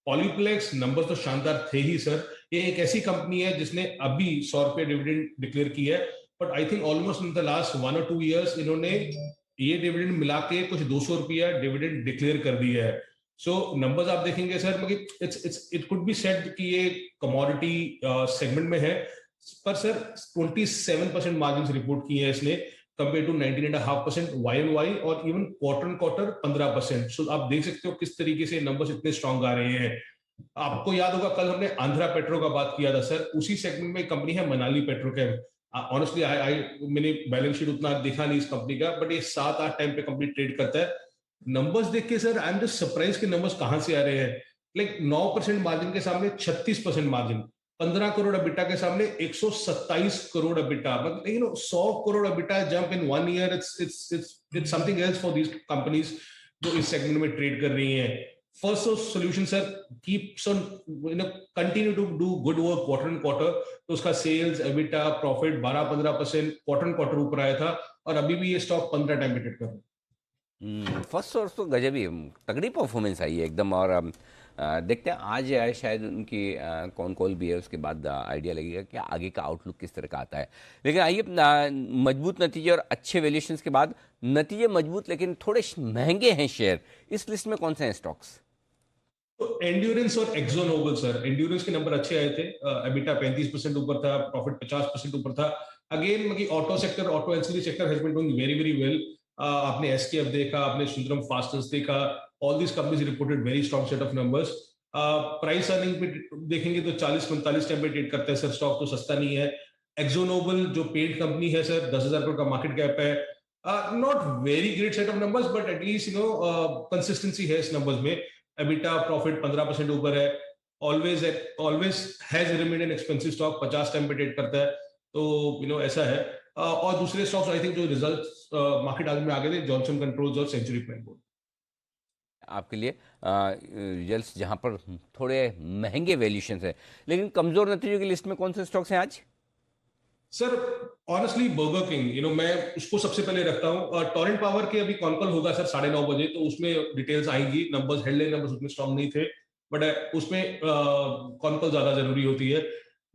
Polyplex numbers तो शानदार थे ही सर। ये एक ऐसी कंपनी है जिसने अभी 100 रुपए डिविडेंड डिक्लेयर किया है, but I think almost in the last 1 or 2 years इन्होंने ये डिविडेंड मिला के कुछ 200 रुपया डिविडेंड डिक्लेयर कर दिया है। सो नंबर्स आप देखेंगे सर, मतलब इट कुड बी सेड कि ये कमोडिटी सेगमेंट में है, पर सर 27% मार्जिन रिपोर्ट किए हैं इसने कंपेयर टू 19.5% YoY, और इवन क्वार्टर 15%। सो आप देख सकते हो किस तरीके से नंबर्स इतने स्ट्रांग आ रहे हैं। आपको याद होगा कल हमने आंध्रा पेट्रो का बात किया था सर, उसी सेगमेंट में कंपनी है मनाली पेट्रोकेम। ऑनेस्टली मैंने बैलेंस शीट उतना देखा नहीं इस कंपनी का, बट ये 7-8 टाइम पे कंपनी ट्रेड करता है। नंबर्स देख के sir I am just surprise के नंबर्स कहां से आ रहे हैं। लाइक 9% मार्जिन के सामने 36% मार्जिन, 15 करोड़ अबिटा के सामने 127 करोड़ अबिटा, मतलब 100 crore EBITDA jump in 1 year। It's something else for these companies जो इस सेगमेंट में ट्रेड कर रही हैं। First solution sir keeps on continue to do good work quarter. तो उसका सेल्स, एबिटा, प्रॉफिट 12-15% क्वार्टर ऊपर आया था, और अभी भी ये स्टॉक 15 टाइम पे ट्रेड कर रहा है। फर्स्ट सोर्स तो गजब ही तगड़ी परफॉर्मेंस आई है एकदम। और देखते हैं आज है शायद उनकी कौन कॉल भी है, उसके बाद आइडिया लगेगा कि आगे का आउटलुक किस तरह का आता है। लेकिन आइए मजबूत नतीजे और अच्छे वैल्यूएशंस के बाद, नतीजे मजबूत लेकिन थोड़े महंगे हैं शेयर, इस लिस्ट में कौन से हैं स्टॉक्स? तो एंड्योरेंस और एक्सोनोबल सर। एंड्योरेंस के नंबर अच्छे आए थे, एबिटा 35% ऊपर था, प्रॉफिट 50% ऊपर था। अगेन मतलब auto sector, auto ancillary sector has been doing very very well. आपने एसकेएफ देखा, आपने सुंदरम फास्टनर्स देखा, all these companies reported very strong set of numbers. Price earning पे देखेंगे तो 40-45 टाइम पे ट्रेड करते हैं सर, स्टॉक तो सस्ता नहीं है। एक्सोनोबल जो पेंट कंपनी है सर, 10,000 करोड़ का मार्केट कैप है। Not very great set of numbers, but at least consistency है इस नंबर्स में। एबिटा प्रॉफिट 15% ऊपर है। Always has remained an expensive stock, 50 time पे ट्रेड करता है। तो ऐसा है। और दूसरे स्टॉक्स आई थिंक जो रिजल्ट्स मार्केट आज में आ गए थे, जॉनसन कंट्रोल्स और सेंचुरी प्लाईवुड आपके लिए रिजल्ट्स जहां पर थोड़े महंगे वैल्यूएशंस है, लेकिन कमजोर नतीजों की लिस्ट में कौन से स्टॉक्स हैं आज? सर ऑनेस्टली बर्गर किंग, मैं उसको सबसे पहले रखता हूँ। टोरेंट पावर के अभी कॉन्कॉल होगा सर 9:30 बजे, तो उसमें डिटेल्स आएंगी। नंबर्स, हेडलाइन नंबर्स उसमें स्ट्रॉन्ग नहीं थे। बट उसमें कौन कॉल ज्यादा जरूरी होती है।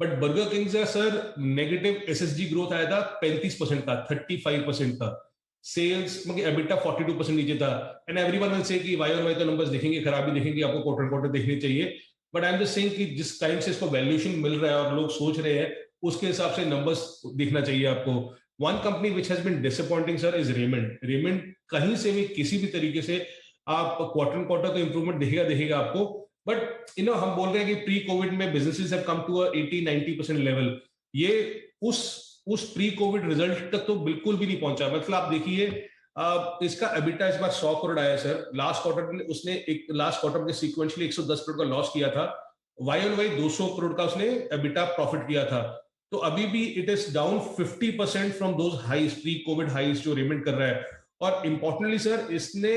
बट बर्गर किंग से सर नेगेटिव एसएसजी ग्रोथ आया था 35% का, 35% का। सेल्स मतलब एबिटा 42% नीचे था। एंड एवरीवन विल से कि वाई ऑन वाई तो नंबर्स दिखेंगे, खराब ही दिखेंगे, आपको क्वार्टर क्वार्टर देखने चाहिए। But I am just saying कि जिस टाइम से इसको वैल्यूएशन मिल रहा है और लोग सोच रहे हैं, उसके हिसाब से नंबर्स दिखना चाहिए आपको। One company which has been disappointing sir is Raymond. Raymond कहीं से भी किसी भी तरीके से आप क्वार्टर क्वार्टर तो इंप्रूवमेंट दिखेगा आपको। बट हम बोल रहे हैं कि प्री कोविड में businesses have come to a 80-90% level. ये उस प्री कोविड रिजल्ट तक तो बिल्कुल भी नहीं पहुंचा। मतलब आप देखिए इसका एबिटा इस बार 100 करोड़ आया सर। लास्ट क्वार्टर में सीक्वेंशियली 110 करोड़ का लॉस किया था। वाई ऑन वाई 200 करोड़ का उसने एबिटा प्रॉफिट किया था। तो अभी भी it is down 50% from those highs, pre covid highs जो रेमेंड कर रहा है। और इंपॉर्टेंटली सर इसने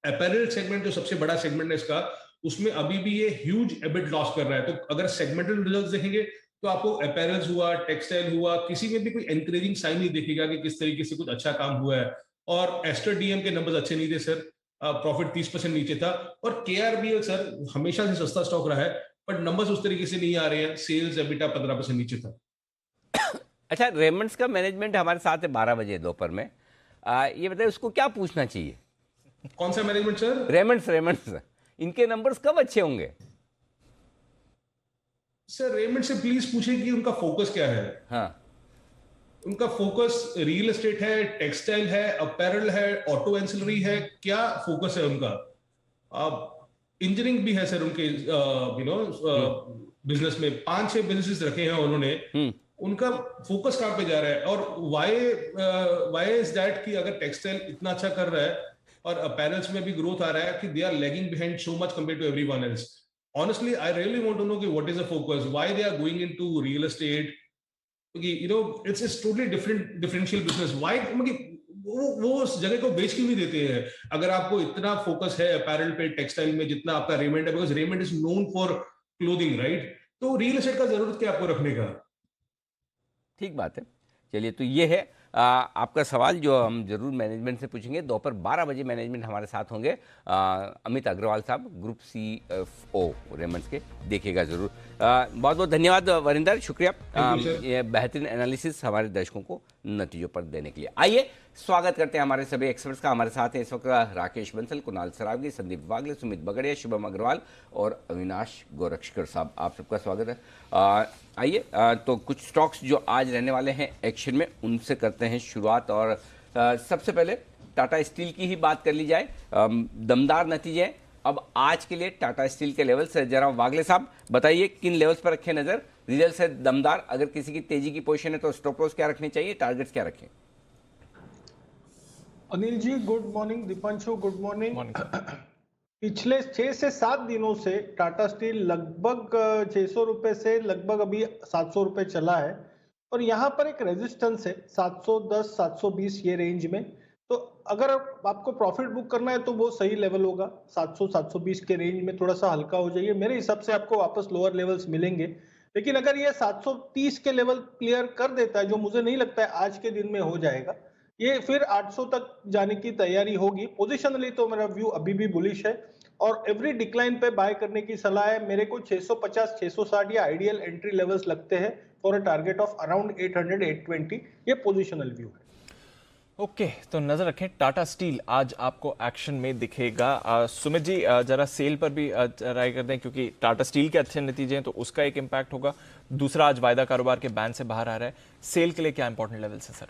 अपैरल सेगमेंट जो सबसे बड़ा सेगमेंट है इसका, उसमें अभी भी ये ह्यूज एबिट लॉस कर रहा है। तो अगर सेगमेंटल रिजल्ट्स देखेंगे तो आपको अपैरल्स हुआ, टेक्सटाइल हुआ, किसी में भी कोई एनकरेजिंग साइन नहीं दिखेगा कि किस तरीके से कुछ अच्छा काम हुआ है। और एस्टर डीएम के नंबर्स अच्छे नहीं थे सर, प्रॉफिट 30% नीचे था। और केआरबीएल सर हमेशा से सस्ता स्टॉक रहा है, बट नंबर्स उस तरीके से नहीं आ रहे हैं। सेल्स एबिटा 15% नीचे था। अच्छा, रेमंड्स का मैनेजमेंट हमारे साथ है 12 बजे दोपहर में। ये बताइए उसको क्या पूछना चाहिए? कौन सा मैनेजमेंट सर? रेमंड्स इनके नंबर्स कब अच्छे होंगे? सर रेमंड से प्लीज पूछिए कि उनका फोकस क्या है। हाँ, उनका फोकस रियल एस्टेट है, टेक्सटाइल है, अपैरल है, ऑटो एंसिलरी है, क्या फोकस है उनका? इंजीनियरिंग भी है सर उनके बिजनेस में। 5-6 बिजनेसेस रखे हैं उन्होंने। उनका फोकस कहां पे जा रहा है? और वाई इज दैट कि अगर टेक्सटाइल इतना अच्छा कर रहा है और अपैरल्स में भी ग्रोथ आ रहा है कि they are lagging behind so much compare to everyone else. Honestly, I really want to know what is the focus, why they are going into real estate. It's totally differential business. Why? वो उस जगह को बेच क्यों नहीं देते हैं? अगर आपको इतना फोकस है अपैरल पे, टेक्सटाइल में, जितना आपका रेमंड है, because Raymond is known for clothing, right? तो रियल एस्टेट का जरूरत क्या आपको रखने का? ठीक बात है। चलिए, तो ये है आपका सवाल जो हम जरूर मैनेजमेंट से पूछेंगे। दोपहर 12 बजे मैनेजमेंट हमारे साथ होंगे। अमित अग्रवाल साहब, ग्रुप CFO रेमंड्स के, देखिएगा जरूर। बहुत बहुत धन्यवाद वरिंदर, शुक्रिया ये बेहतरीन एनालिसिस हमारे दर्शकों को नतीजों पर देने के लिए। आइए स्वागत करते हैं हमारे सभी एक्सपर्ट्स का। हमारे साथ हैं इस वक्त राकेश बंसल, कुणाल सरावगी, संदीप वागले, सुमित बगड़िया, शुभम अग्रवाल और अविनाश गोरक्षकर साहब। आप सबका स्वागत है। आइए तो कुछ स्टॉक्स जो आज रहने वाले हैं एक्शन में, उनसे करते हैं शुरुआत। और सबसे पहले टाटा स्टील की ही बात कर ली जाए। दमदार नतीजे हैं अब आज के लिए टाटा स्टील के लेवल से। जरा वागले साहब बताइए किन लेवल्स पर रखें नजर? रिजल्ट से दमदार, अगर किसी की तेजी की पोजीशन है तो स्टॉप लॉस क्या रखनी चाहिए, टारगेट्स क्या रखें? Anil ji good morning, Deepanshu good morning. पिछले 6 से 7 दिनों से टाटा स्टील लगभग 600 रुपए से लगभग अभी 700 रुपए चला है। और यहाँ पर एक रेजिस्टेंस है 710 720 ये रेंज में। तो अगर आपको प्रॉफिट बुक करना है तो वो सही लेवल होगा। 700 720 के रेंज में थोड़ा सा हल्का हो जाइए, मेरे हिसाब से आपको वापस लोअर लेवल्स मिलेंगे। लेकिन अगर ये 730 के लेवल क्लियर कर देता है, जो मुझे नहीं लगता है आज के दिन में हो जाएगा, ये फिर 800 तक जाने की तैयारी होगी। पोजिशनली तो मेरा व्यू अभी भी बुलिश है और एवरी डिक्लाइन पे बाय करने की सलाह है। मेरे को 650 660 या आइडियल एंट्री लेवल्स लगते हैं for a target of around 800 820। ये पोजिशनल व्यू है। ओके, तो नजर रखें टाटा स्टील आज आपको एक्शन में दिखेगा। सुमित जी जरा सेल पर भी राय कर दें, क्योंकि टाटा स्टील के अच्छे नतीजे हैं तो उसका एक इम्पैक्ट होगा। दूसरा, आज वायदा कारोबार के बैन से बाहर आ रहा है। सेल के लिए क्या इंपॉर्टेंट लेवल्स है sir?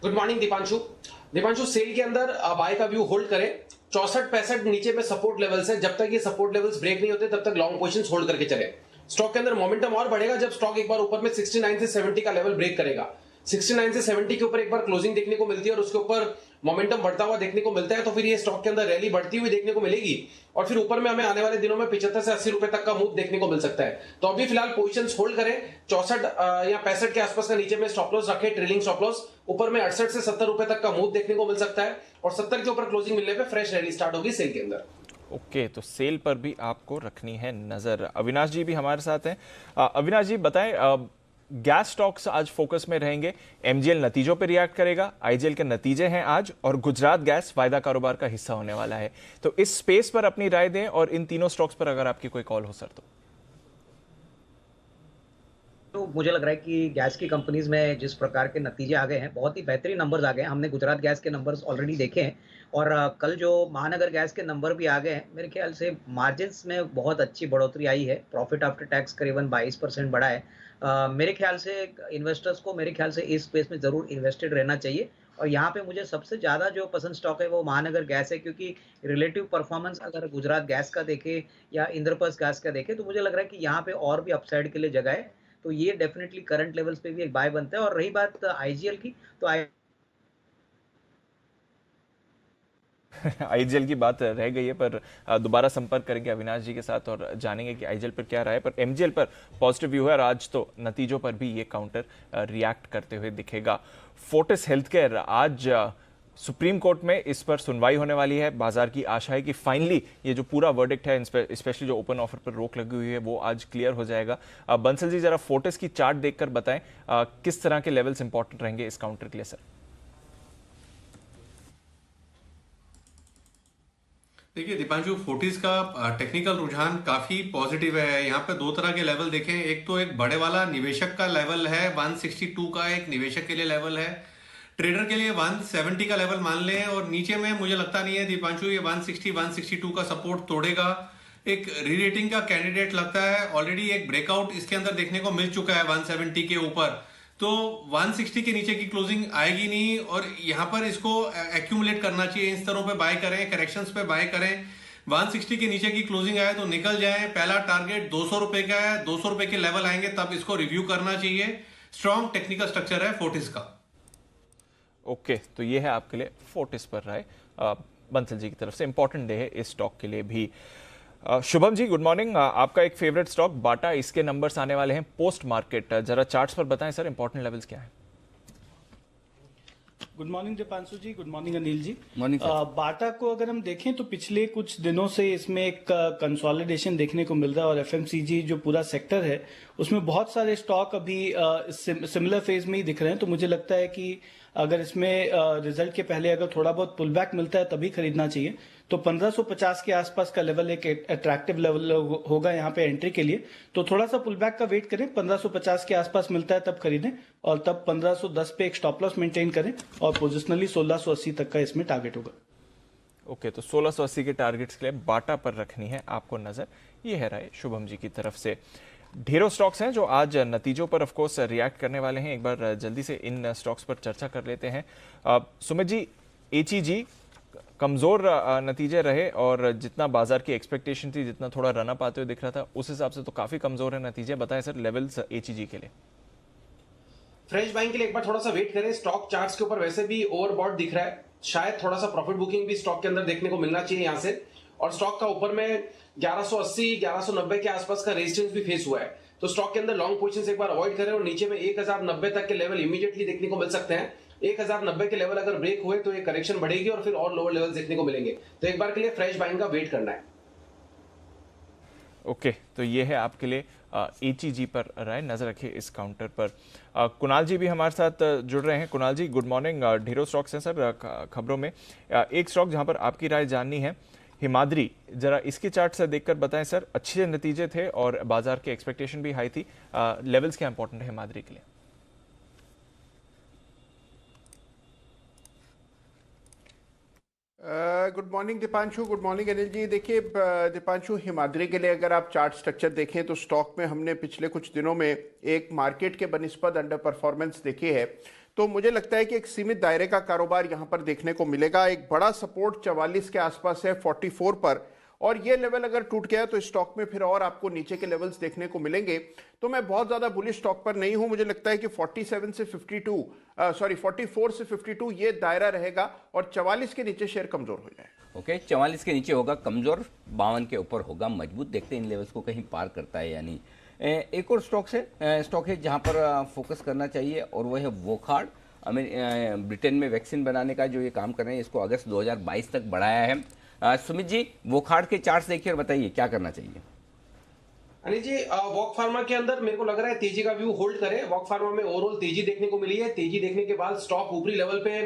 Good morning Deepanshu, SAIL के अंदर बाय का व्यू होल्ड करें। 64-65 नीचे में सपोर्ट लेवल्स है। जब तक ये सपोर्ट लेवल्स ब्रेक नहीं होते तब तक लॉन्ग पोजीशंस होल्ड करके चले। स्टॉक के अंदर मोमेंटम और बढ़ेगा जब स्टॉक एक बार ऊपर में 69 से 70 का लेवल ब्रेक करेगा। 69 से 70 के ऊपर एक बार क्लोजिंग देखने को मिलती है और उसके ऊपर मोमेंटम बढ़ता हुआ देखने को मिलता है, तो फिर ये स्टॉक के अंदर रैली बढ़ती हुई देखने को मिलेगी और फिर ऊपर में हमें आने वाले दिनों में 75 से 80 रुपए तक का मूव देखने को मिल सकता है। तो अभी फिलहाल पोजीशंस होल्ड करें। 64 या 65 के आसपास का नीचे में स्टॉप लॉस रखें, ट्रेलिंग स्टॉप लॉस। ऊपर में 68 से 70 रुपए तक का मूव देखने को मिल सकता है और 70 के ऊपर क्लोजिंग मिलने पर फ्रेश रैली स्टार्ट होगी सेल के अंदर। ओके, तो सेल पर भी आपको रखनी है नजर। अविनाश जी भी हमारे साथ हैं। अविनाश जी बताएं, गैस स्टॉक्स आज फोकस में रहेंगे। एमजीएल नतीजों पर रिएक्ट करेगा, आईजीएल के नतीजे हैं आज, और गुजरात गैस वायदा कारोबार का हिस्सा होने वाला है। तो इस स्पेस पर अपनी राय दें, और इन तीनों स्टॉक्स पर अगर आपकी कोई कॉल हो सर तो मुझे लग रहा है कि गैस की कंपनीज में जिस प्रकार के नतीजे आ गए हैं, बहुत ही बेहतरीन नंबर्स आ गए हैं। हमने गुजरात गैस के नंबर्स ऑलरेडी देखे हैं, और कल जो महानगर गैस के नंबर भी आ गए हैं, मेरे ख्याल से मार्जिन्स में बहुत अच्छी बढ़ोतरी आई है। प्रॉफिट आफ्टर टैक्स करीबन 22% बढ़ा है। मेरे ख्याल से इन्वेस्टर्स को मेरे ख्याल से इस स्पेस में ज़रूर इन्वेस्टेड रहना चाहिए। और यहाँ पे मुझे सबसे ज़्यादा जो पसंद स्टॉक है वो महानगर गैस है, क्योंकि रिलेटिव परफॉर्मेंस अगर गुजरात गैस का देखे या इंद्रप्रस्थ गैस का देखे, तो मुझे लग रहा है कि यहाँ पे और भी अपसाइड के लिए जगह है। तो ये डेफिनेटली करंट लेवल्स पे भी एक बाय बनता है। और रही बात आईजीएल की, तो आईजीएल की बात रह गई है, पर दोबारा संपर्क करेंगे अविनाश जी के साथ और जानेंगे कि आईजीएल पर क्या रहा है। पर एमजीएल पर पॉजिटिव व्यू है, और आज तो नतीजों पर भी ये काउंटर रिएक्ट करते हुए दिखेगा। फोर्टिस हेल्थकेयर, आज सुप्रीम कोर्ट में इस पर सुनवाई होने वाली है। बाजार की आशा है कि फाइनली ये जो पूरा वर्डिक्ट है, स्पेशली जो ओपन ऑफर पर रोक लगी हुई है, वो आज क्लियर हो जाएगा। बंसल जी, जरा फोर्टिस की चार्ट देखकर बताएं किस तरह के लेवल्स इंपॉर्टेंट रहेंगे इस काउंटर के लिए सर। देखिए दीपांशु, फोर्टिस का टेक्निकल रुझान काफी पॉजिटिव है। यहाँ पे दो तरह के लेवल देखें, एक तो एक बड़े वाला निवेशक का लेवल है, 162 का एक निवेशक के लिए लेवल है। ट्रेडर के लिए 170 का लेवल मान लें, और नीचे में मुझे लगता नहीं है दीपांशु ये 160 162 का सपोर्ट तोड़ेगा। एक री रेटिंग का कैंडिडेट लगता है। ऑलरेडी एक ब्रेकआउट इसके अंदर देखने को मिल चुका है 170 के ऊपर, तो 160 के नीचे की क्लोजिंग आएगी नहीं, और यहाँ पर इसको एक्यूमुलेट करना चाहिए। इन स्तरों पे बाय करें, करेक्शंस पे बाय करें। 160 के नीचे की क्लोजिंग आए तो निकल जाए। पहला टारगेट 200 रुपए का है, 200 रुपए के लेवल आएंगे तब इसको रिव्यू करना चाहिए। स्ट्रॉन्ग टेक्निकल स्ट्रक्चर है फोर्टिस का। ओके, तो ये है आपके लिए फोर्टिस पर राय बंसल जी की तरफ से। इंपॉर्टेंट डे है इस स्टॉक के लिए भी। Shubham ji, good morning. आपका एक फेवरेट स्टॉक बाटा, इसके नंबर्स आने वाले हैं पोस्ट मार्केट, जरा चार्ट्स पर बताएं सर, इंपॉर्टेंट लेवल्स क्या है। Good morning Deepanshu ji, good morning Anil ji. Morning sir. Bata को अगर हम देखें तो पिछले कुछ दिनों से इसमें एक कंसोलिडेशन देखने को मिल रहा है, और एफएमसीजी जो पूरा सेक्टर है उसमें बहुत सारे स्टॉक अभी सिमिलर फेज में ही दिख रहे हैं। तो मुझे लगता है कि अगर इसमें रिजल्ट के पहले अगर थोड़ा बहुत पुल बैक मिलता है तभी खरीदना चाहिए। तो 1550 के आसपास का लेवल एक अट्रैक्टिव लेवल होगा यहाँ पे एंट्री के लिए। तो थोड़ा सा पुल बैक का वेट करें, 1550 के आसपास मिलता है तब खरीदें, और तब 1510 पे एक स्टॉप लॉस मेंटेन करें, और पोजिशनली 1680 तक का इसमें टारगेट होगा। ओके, तो 1680 के टारगेट्स के लिए बाटा पर रखनी है आपको नजर। ये है राय शुभम जी की तरफ से। ढेरों स्टॉक्स हैं जो आज नतीजों पर ऑफ कोर्स रिएक्ट करने वाले हैं। एक बार जल्दी से इन स्टॉक्स पर चर्चा कर लेते हैं। सुमित जी, एचईजी कमजोर नतीजे रहे, और जितना बाजार की एक्सपेक्टेशन थी, जितना थोड़ा रन अप आते हुए दिख रहा था, उस हिसाब से तो काफी कमजोर है नतीजे। बताएं सर लेवल्स एचईजी के लिए। फ्रेश बाइंग के लिए एक बार थोड़ा सा वेट करें। स्टॉक चार्ट्स के ऊपर वैसे भी ओवरबॉट दिख रहा है, शायद थोड़ा सा प्रॉफिट बुकिंग भी स्टॉक के अंदर देखने को मिलना चाहिए यहाँ से। और स्टॉक का ऊपर में 1180 1190 के आसपास का रेजिस्टेंस भी फेस हुआ है, तो स्टॉक के अंदर लॉन्ग पोजीशन एक बार अवॉइड करें। और नीचे में 1090 तक के लेवल इमीडिएटली देखने को मिल सकते हैं। 1090 के लेवल अगर ब्रेक हुए तो एक करेक्शन बढ़ेगी और फिर और लोअर लेवल देखने को मिलेंगे। तो एक बार के लिए फ्रेश बाइंग का वेट करना है। ओके, तो ये है आपके लिए एचईजी पर राय। नजर रखिए इस काउंटर पर। कुणाल जी भी हमारे साथ जुड़ रहे हैं। कुणाल जी, गुड मॉर्निंग। ढेरों स्टॉक्स हैं सर खबरों में। एक स्टॉक जहां पर आपकी राय जाननी है, हिमाद्री, जरा इसकी चार्ट से देखकर बताएं सर। अच्छे नतीजे थे और बाजार की एक्सपेक्टेशन भी हाई थी। लेवल्स क्या इंपॉर्टेंट है हिमाद्री के लिए? Good morning Deepanshu, good morning Anil ji. देखिए दीपांशु, हिमाद्री के लिए अगर आप चार्ट स्ट्रक्चर देखें तो स्टॉक में हमने पिछले कुछ दिनों में एक मार्केट के बनिस्बत अंडर परफॉर्मेंस देखी है। तो मुझे लगता है कि एक सीमित दायरे का कारोबार यहां पर देखने को मिलेगा। एक बड़ा सपोर्ट 44 के आसपास है 44 पर, और ये लेवल अगर टूट गया तो स्टॉक में फिर और आपको नीचे के लेवल्स देखने को मिलेंगे। तो मैं बहुत ज्यादा बुलिश स्टॉक पर नहीं हूं। मुझे लगता है कि 47 से 52 44 से 52 ये दायरा रहेगा, और 44 के नीचे शेयर कमजोर हो जाए। ओके, 44 के नीचे होगा कमजोर, 52 के ऊपर होगा मजबूत। देखते हैं इन लेवल्स को कहीं पार करता है या नहीं। एक और स्टॉक है जहां पर फोकस करना चाहिए, और वो है वोकहार्ड। ब्रिटेन में वैक्सीन बनाने का जो ये काम कर रहे हैं, इसको अगस्त 2022 तक बढ़ाया है। सुमित जी, वोकहार्ड के चार्ट्स देखिए और बताइए क्या करना चाहिए। अनिल जी, वॉक फार्मा के अंदर मेरे को लग रहा है तेजी का व्यू होल्ड करे। वॉक फार्मा में ओवरऑल तेजी देखने को मिली है। तेजी देखने के बाद स्टॉक ऊपरी लेवल पे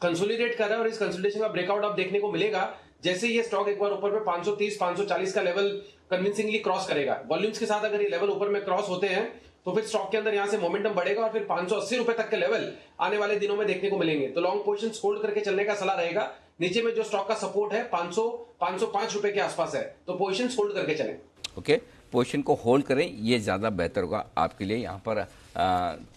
कंसोलिडेट कर रहा है और इस कंसोलिडेशन का ब्रेकआउट अब देखने को मिलेगा। जैसे ये स्टॉक एक बार ऊपर पे 530 540 का लेवल कन्विंसिंगली क्रॉस करेगा, वॉल्यूम्स के साथ अगर ये लेवल ऊपर में क्रॉस होते हैं तो फिर स्टॉक के अंदर यहां से मोमेंटम बढ़ेगा और फिर 580 रुपए तक के लेवल आने वाले दिनों में देखने को मिलेंगे। तो लॉन्ग पोजीशंस होल्ड करके चलने का सलाह रहेगा। नीचे में जो स्टॉक का सपोर्ट है 505 रुपए के आसपास है, तो पोजीशंस होल्ड करके चलें। ओके, पोजीशन को होल्ड करें, ये ज़्यादा बेहतर होगा आपके लिए। यहाँ पर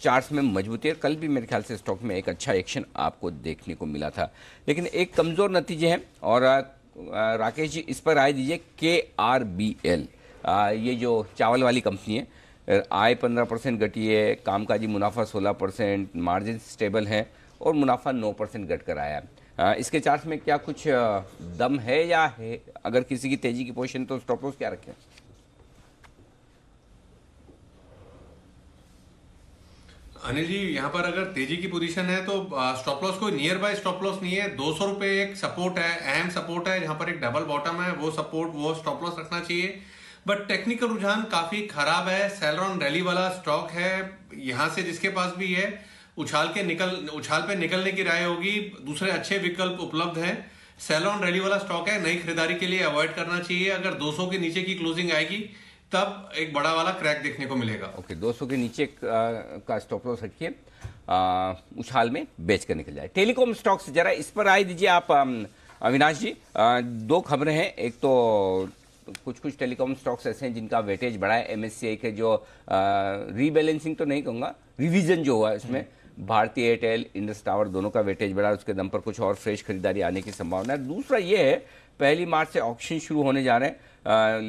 चार्ट्स में मजबूती है। कल भी मेरे ख्याल से स्टॉक में एक अच्छा एक्शन आपको देखने को मिला था, लेकिन एक कमज़ोर नतीजे हैं। और राकेश जी, इस पर राय दीजिए। KRBL, ये जो चावल वाली कंपनी है, आय 15% घटी है, कामकाजी मुनाफा 16%, मार्जिन स्टेबल है और मुनाफा 9% घट कर आया है। इसके चार्ट में क्या कुछ दम है या है? अगर किसी की तेजी की पोजीशन तो स्टॉप लॉस क्या रखें? अनिल जी, यहाँ पर अगर तेजी की पोजीशन है तो स्टॉप लॉस कोई नियर बाय स्टॉप लॉस नहीं है। 200 रुपए एक सपोर्ट है, अहम सपोर्ट है, जहां पर एक डबल बॉटम है, वो सपोर्ट वो स्टॉप लॉस रखना चाहिए। बट टेक्निकल रुझान काफी खराब है। सेल ऑन रैली वाला स्टॉक है, यहां से जिसके पास भी है उछाल पे निकलने की राय होगी। दूसरे अच्छे विकल्प उपलब्ध हैं। सेल ऑन रैली वाला स्टॉक है, नई खरीदारी के लिए अवॉइड करना चाहिए। अगर 200 के नीचे की क्लोजिंग आएगी तब एक बड़ा वाला क्रैक देखने को मिलेगा। ओके, 200 के नीचे का स्टॉप लॉस रखिए, उछाल में बेच कर निकल जाए। टेलीकॉम स्टॉक्स, जरा इस पर राय दीजिए आप अविनाश जी। दो खबरें हैं। एक तो कुछ टेलीकॉम स्टॉक्स ऐसे हैं जिनका वेटेज बढ़ा है। MSCI के जो रीबैलेंसिंग तो नहीं कहूँगा, रिवीजन जो हुआ है उसमें भारती एयरटेल, इंडस टावर दोनों का वेटेज बढ़ा है। उसके दम पर कुछ और फ्रेश खरीदारी आने की संभावना है। दूसरा ये है, 1 मार्च से ऑक्शन शुरू होने जा रहे हैं।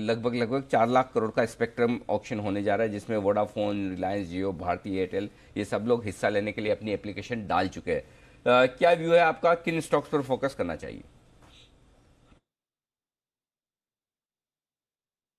लगभग 4 लाख करोड़ का स्पेक्ट्रम ऑक्शन होने जा रहा है, जिसमें वोडाफोन, रिलायंस जियो, भारती एयरटेल, ये सब लोग हिस्सा लेने के लिए अपनी एप्लीकेशन डाल चुके हैं। क्या व्यू है आपका, किन स्टॉक्स पर फोकस करना चाहिए?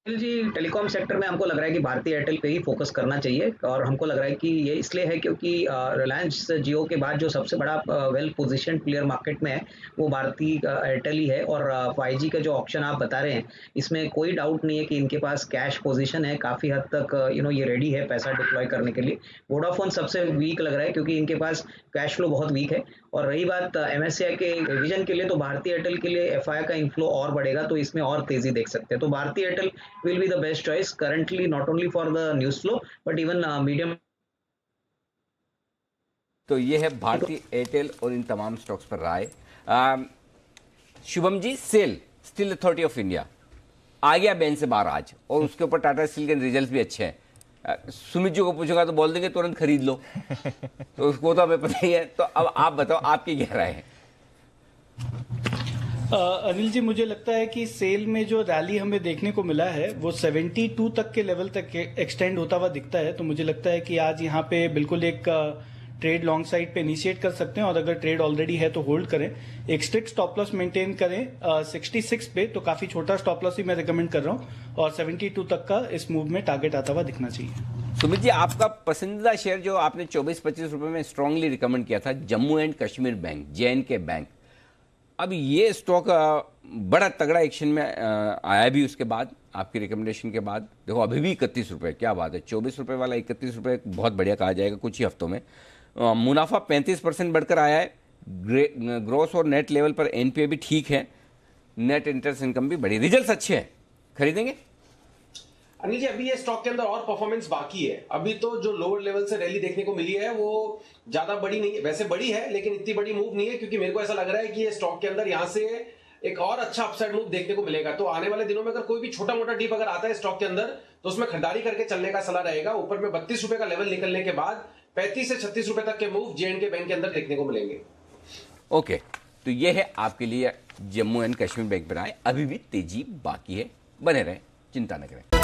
जी, टेलीकॉम सेक्टर में हमको लग रहा है कि भारतीय एयरटेल पे ही फोकस करना चाहिए। और हमको लग रहा है कि ये इसलिए है क्योंकि रिलायंस जियो के बाद जो सबसे बड़ा वेल पोजीशन प्लेयर मार्केट में है वो भारतीय एयरटेल ही है। और 5G का जो ऑप्शन आप बता रहे हैं, इसमें कोई डाउट नहीं है कि इनके पास कैश पोजीशन है, काफ़ी हद तक ये रेडी है पैसा डिप्लॉय करने के लिए। वोडाफोन सबसे वीक लग रहा है क्योंकि इनके पास कैश फ्लो बहुत वीक है। और रही बात MSCI के रिवीजन के लिए, तो भारतीय एयरटेल के लिए FI का इनफ्लो और बढ़ेगा, तो इसमें और तेजी देख सकते हैं। तो भारतीय Airtel will be the best choice currently, not only for the news flow but even medium। तो ये है भारतीय एयरटेल और इन तमाम स्टॉक्स पर राय। Shubham ji, SAIL steel authority of India आ गया बैन से बाहर आज, और उसके ऊपर टाटा स्टील के रिजल्ट भी अच्छे हैं। सुमित जी को पूछूंगा तो बोल देंगे तुरंत खरीद लो, तो उसको तो हमें पता ही है। तो अब आप बताओ, आपकी क्या राय है? अनिल जी, मुझे लगता है कि सेल में जो रैली हमें देखने को मिला है वो 72 तक के लेवल तक एक्सटेंड होता हुआ दिखता है। तो मुझे लगता है कि आज यहाँ पे बिल्कुल एक ट्रेड लॉन्ग साइड पे इनिशिएट कर सकते हैं, और अगर ट्रेड ऑलरेडी है तो होल्ड करें। एक स्ट्रिक्ट स्टॉप लॉस मेंटेन करें 66 पे, तो काफी छोटा स्टॉप लॉस ही मैं रिकमेंड कर रहा हूँ। और 72 तक का इस मूव में टारगेट आता हुआ दिखना चाहिए। सुमित जी, आपका पसंदीदा शेयर जो आपने 24-25 रुपए में स्ट्रांगली रिकमेंड किया था, Jammu and Kashmir bank, JNK bank, अब ये स्टॉक बड़ा तगड़ा एक्शन में आया भी उसके बाद, आपकी रिकमेंडेशन के बाद। देखो अभी भी 31 रुपये, क्या बात है, 24 रुपये वाला 31 रुपये बहुत बढ़िया कहा जाएगा कुछ ही हफ्तों में। मुनाफा 35% बढ़कर आया है। ग्रोस और नेट लेवल पर NPA भी ठीक है, नेट इंटरेस्ट इनकम भी बढ़ी, रिजल्ट्स अच्छे हैं, खरीदेंगे? अनिल जी, अभी ये स्टॉक के अंदर और परफॉर्मेंस बाकी है। अभी तो जो लोअर लेवल से रैली देखने को मिली है वो ज्यादा बड़ी नहीं है, वैसे बड़ी है लेकिन इतनी बड़ी मूव नहीं है, क्योंकि मेरे को ऐसा लग रहा है कि ये स्टॉक के अंदर यहाँ से एक और अच्छा अपसाइड मूव देखने को मिलेगा। तो आने वाले दिनों में अगर कोई भी छोटा मोटा डीप अगर आता है स्टॉक के अंदर, तो उसमें खरीदारी करके चलने का सलाह रहेगा। ऊपर में 32 रुपए का लेवल निकलने के बाद 35 से 36 रुपए तक के मूव JNK बैंक के अंदर देखने को मिलेंगे। ओके, तो ये है आपके लिए जम्मू एंड कश्मीर बैंक पर आए। अभी भी तेजी बाकी है, बने रहें, चिंता न करें।